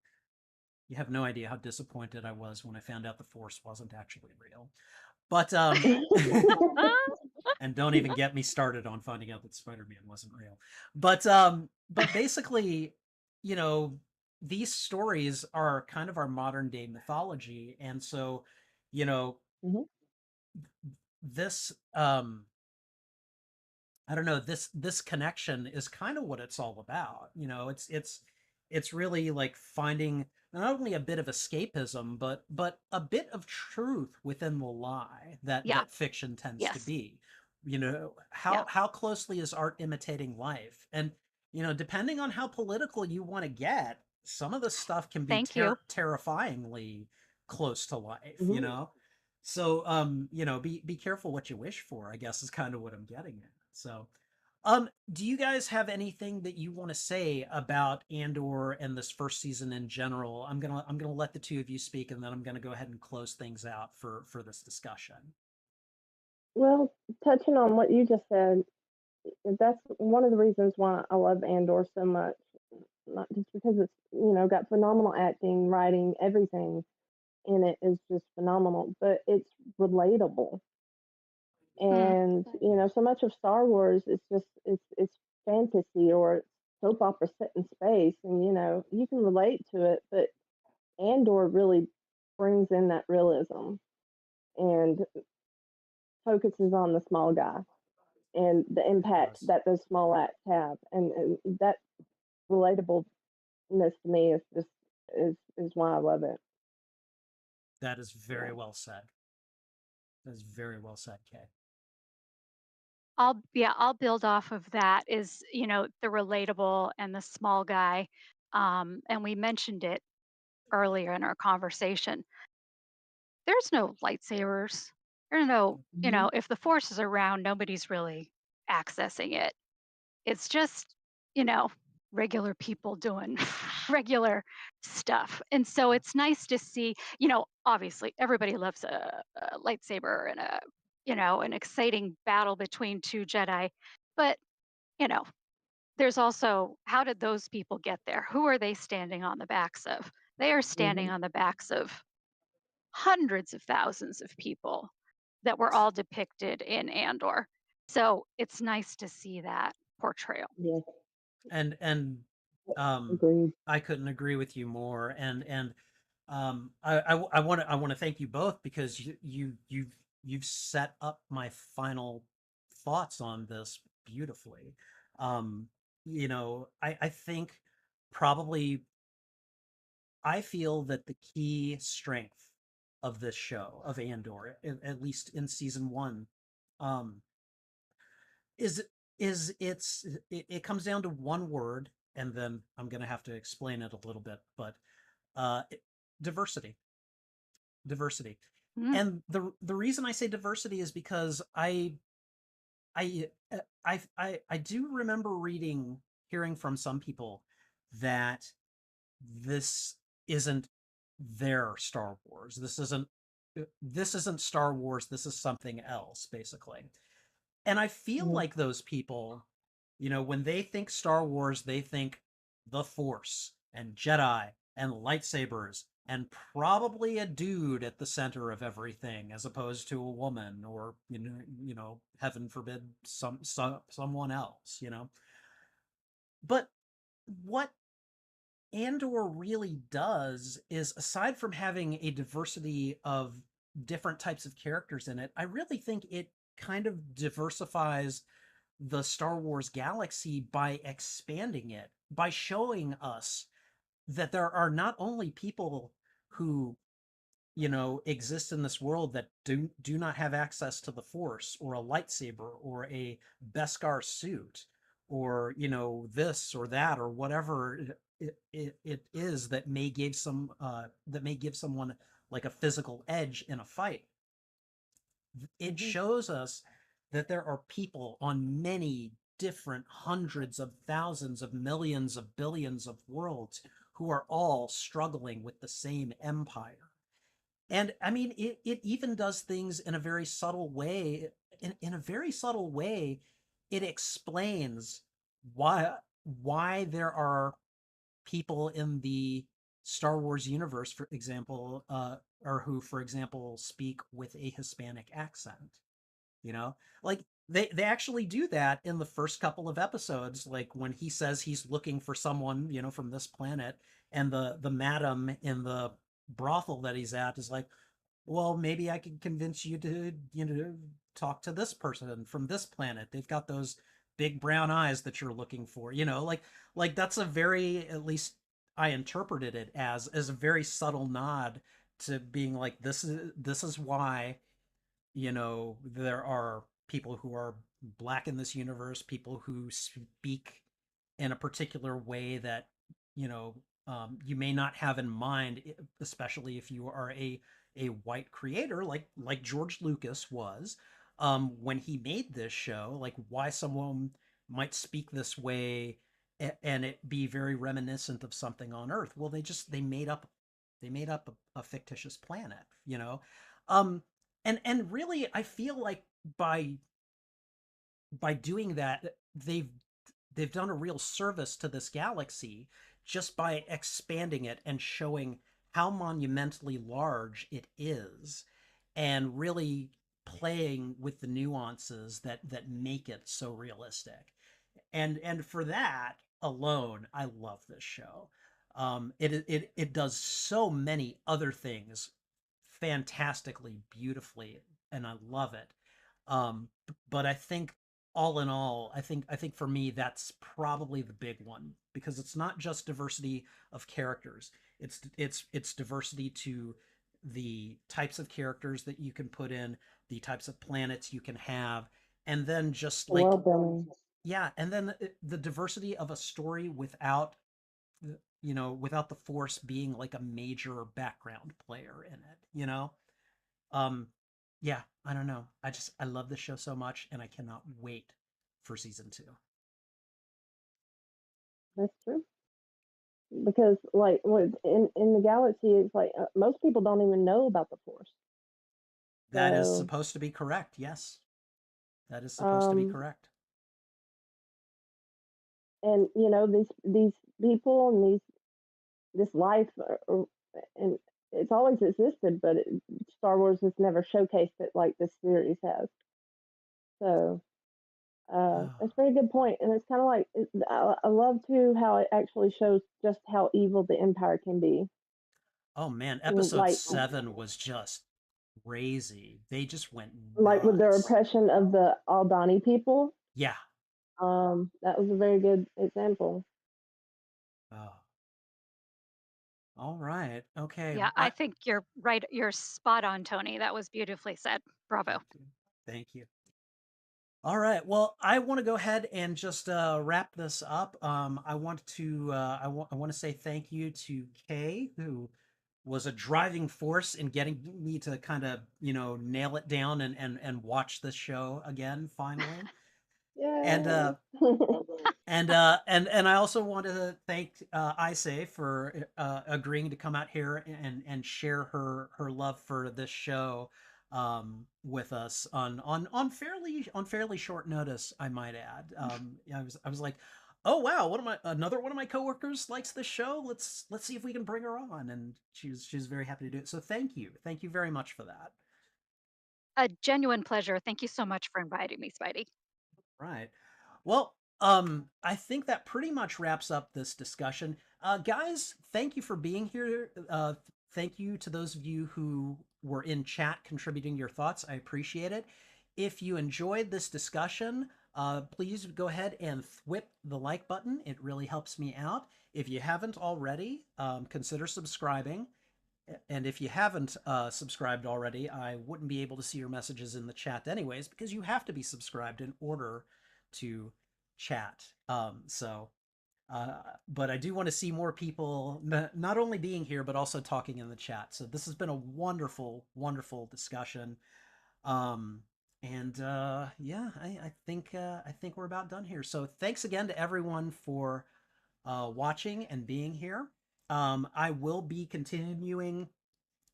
You have no idea how disappointed I was when I found out the Force wasn't actually real. But and don't even get me started on finding out that Spider-Man wasn't real. But basically, you know, these stories are kind of our modern day mythology, and so, you know, Mhm. this I don't know, this connection is kind of what it's all about. It's really like finding not only a bit of escapism, but a bit of truth within the lie that Yeah. fiction tends to Yes. be. Yeah. How closely is art imitating life? And depending on how political you want to get, some of the stuff can be Thank you. terrifyingly close to life, Mhm. so be careful what you wish for, I guess, is kind of what I'm getting at. So do you guys have anything that you want to say about Andor and this first season in general? I'm gonna let the two of you speak, and then I'm gonna go ahead and close things out for this discussion. Well, touching on what you just said, that's one of the reasons why I love Andor so much. Not just because it's got phenomenal acting, writing, everything in it is just phenomenal, but it's relatable. Mm. And so much of Star Wars is just it's fantasy or it's soap opera set in space, and you can relate to it, but Andor really brings in that realism and focuses on the small guy and the It impact does. that those small acts have, and that relatableness to me is just is why I love it. That is very Yeah. well said. That is very well said, Kay. I'll build off of that is, the relatable and the small guy. And we mentioned it earlier in our conversation. There's no lightsabers. There's no, Mhm. if the force is around, nobody's really accessing it. It's just, you know, regular people doing regular stuff. And so it's nice to see, obviously everybody loves a lightsaber and an exciting battle between two Jedi. But, you know, there's also how did those people get there? Who are they standing on the backs of? They are standing Mhm. on the backs of hundreds of thousands of people that were all depicted in Andor. So it's nice to see that portrayal. Yeah. And um Agreed. I couldn't agree with you more. And I want to thank you both, because you've set up my final thoughts on this beautifully. um I think probably I feel that the key strength of this show, of Andor, at least in season one, um is it comes down to one word, and then I'm gonna have to explain it a little bit, but uh, it- diversity, diversity, Mm, and the reason I say diversity is because I I do remember hearing from some people that this isn't their Star Wars. This isn't Star Wars. This is something else, basically. And I feel Mhm. like those people, when they think Star Wars, they think the Force and Jedi and lightsabers and probably a dude at the center of everything, as opposed to a woman, or heaven forbid, someone else. But what Andor really does is, aside from having a diversity of different types of characters in it, I really think it kind of diversifies the Star Wars galaxy by expanding it, by showing us that there are not only people who exist in this world that do not have access to the Force, or a lightsaber, or a Beskar suit, or this or that, or whatever it is that may give someone like a physical edge in a fight. It Mhm. shows us that there are people on many different hundreds of thousands of millions of billions of worlds who are all struggling with the same empire. And I mean, it even does things in a very subtle way. In a very subtle way, it explains why why there are people in the Star Wars universe, for example, or who, for example, speak with a Hispanic accent. You know, like they actually do that in the first couple of episodes, like when he says he's looking for someone, you know, from this planet, and the madam in the brothel that he's at is like, well, maybe I can convince you to, you know, talk to this person from this planet. They've got those big brown eyes that you're looking for. You know, like that's a very, at least I interpreted it as a very subtle nod to being like, this is why, you know, there are people who are black in this universe, people who speak in a particular way that, you know, you may not have in mind, especially if you are a white creator like George Lucas was, when he made this show, like why someone might speak this way and it be very reminiscent of something on Earth. Well, they made up a fictitious planet, you know. Um, and really I feel like by doing that they've done a real service to this galaxy just by expanding it and showing how monumentally large it is and really playing with the nuances that make it so realistic. And for that alone, I love this show. It does so many other things fantastically, beautifully, and I love it. But I think all in all, I think for me that's probably the big one because it's not just diversity of characters. It's diversity to the types of characters that you can put in, the types of planets you can have, and then just like World building. yeah, and then the diversity of a story without without the Force being like a major background player in it, you know? Um yeah, I don't know. I love this show so much and I cannot wait for season 2. That's true. Because like in the galaxy, it's like most people don't even know about the Force. That is So supposed to be correct. Yes. That is supposed to be um, correct. and you know these people and this life and it's always existed, but Star Wars has never showcased it like this series has. So Oh, that's a very good point, and it's kind of like I love too how it actually shows just how evil the Empire can be. oh man, And episode 7 was just crazy. They just went like with the nuts. repression of the Aldani people, Yeah. that was a very good example. Oh. All right. Okay. Yeah, I think you're right. You're spot on, Tony. That was beautifully said. Bravo. Thank you. Thank you. All right. Well, I want to go ahead and just wrap this up. I want to say thank you to Kay, who was a driving force in getting me to kind of nail it down and watch this show again finally. And Yay! and I also want to thank Isay for agreeing to come out here and share her love for this show with us on fairly short notice, I might add. I was like, oh wow, another one of my coworkers likes this show. Let's see if we can bring her on, and she's very happy to do it. So thank you very much for that. A genuine pleasure. Thank you so much for inviting me, Spidey. Right. Well, I think that pretty much wraps up this discussion. Guys, thank you for being here. Thank you to those of you who were in chat contributing your thoughts. I appreciate it. If you enjoyed this discussion, please go ahead and thwip the like button. It really helps me out. If you haven't already, consider subscribing. And if you haven't subscribed already, I wouldn't be able to see your messages in the chat anyways, because you have to be subscribed in order to chat. But I do want to see more people not only being here, but also talking in the chat. So this has been a wonderful, wonderful discussion. Um, and yeah, I think we're about done here. So thanks again to everyone for watching and being here. I will be continuing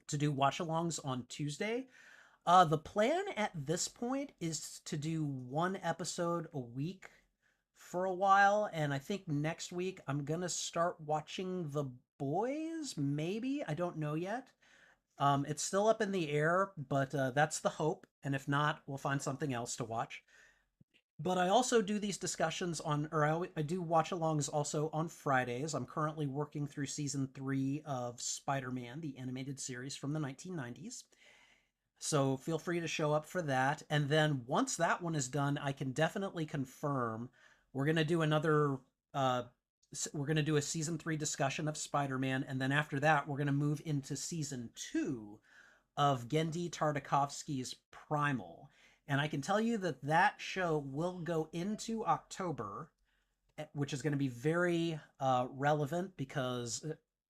to do watch alongs on Tuesday. The plan at this point is to do one episode a week for a while, and I think next week I'm gonna start watching The Boys. Maybe, I don't know yet. It's still up in the air, but that's the hope. And if not, we'll find something else to watch. But I also do these discussions on, or I do watch alongs also on Fridays. I'm currently working through season 3 of Spider Man, the animated series from the 1990s. So feel free to show up for that. And then once that one is done, I can definitely confirm we're going to do another, uh, we're going to do a season 3 discussion of Spider Man. And then after that, we're going to move into season 2 of Gendy Tartakovsky's Primal. And I can tell you that that show will go into October, which is going to be very relevant because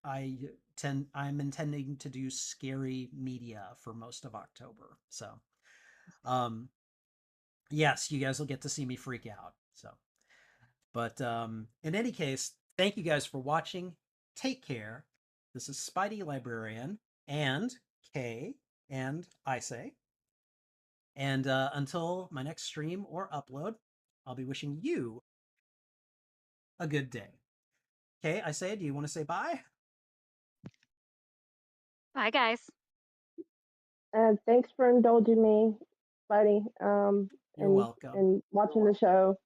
I'm intending to do scary media for most of October. So, um, yes, you guys will get to see me freak out. So, but in any case, thank you guys for watching. Take care. This is Spidey Librarian and Kay and I say. And until my next stream or upload, I'll be wishing you a good day. Okay, I say, do you want to say bye? Bye, guys. And thanks for indulging me, buddy, You're welcome. and watching the show.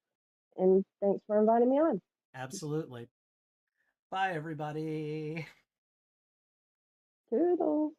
And thanks for inviting me on. Absolutely. Bye, everybody. Toodles.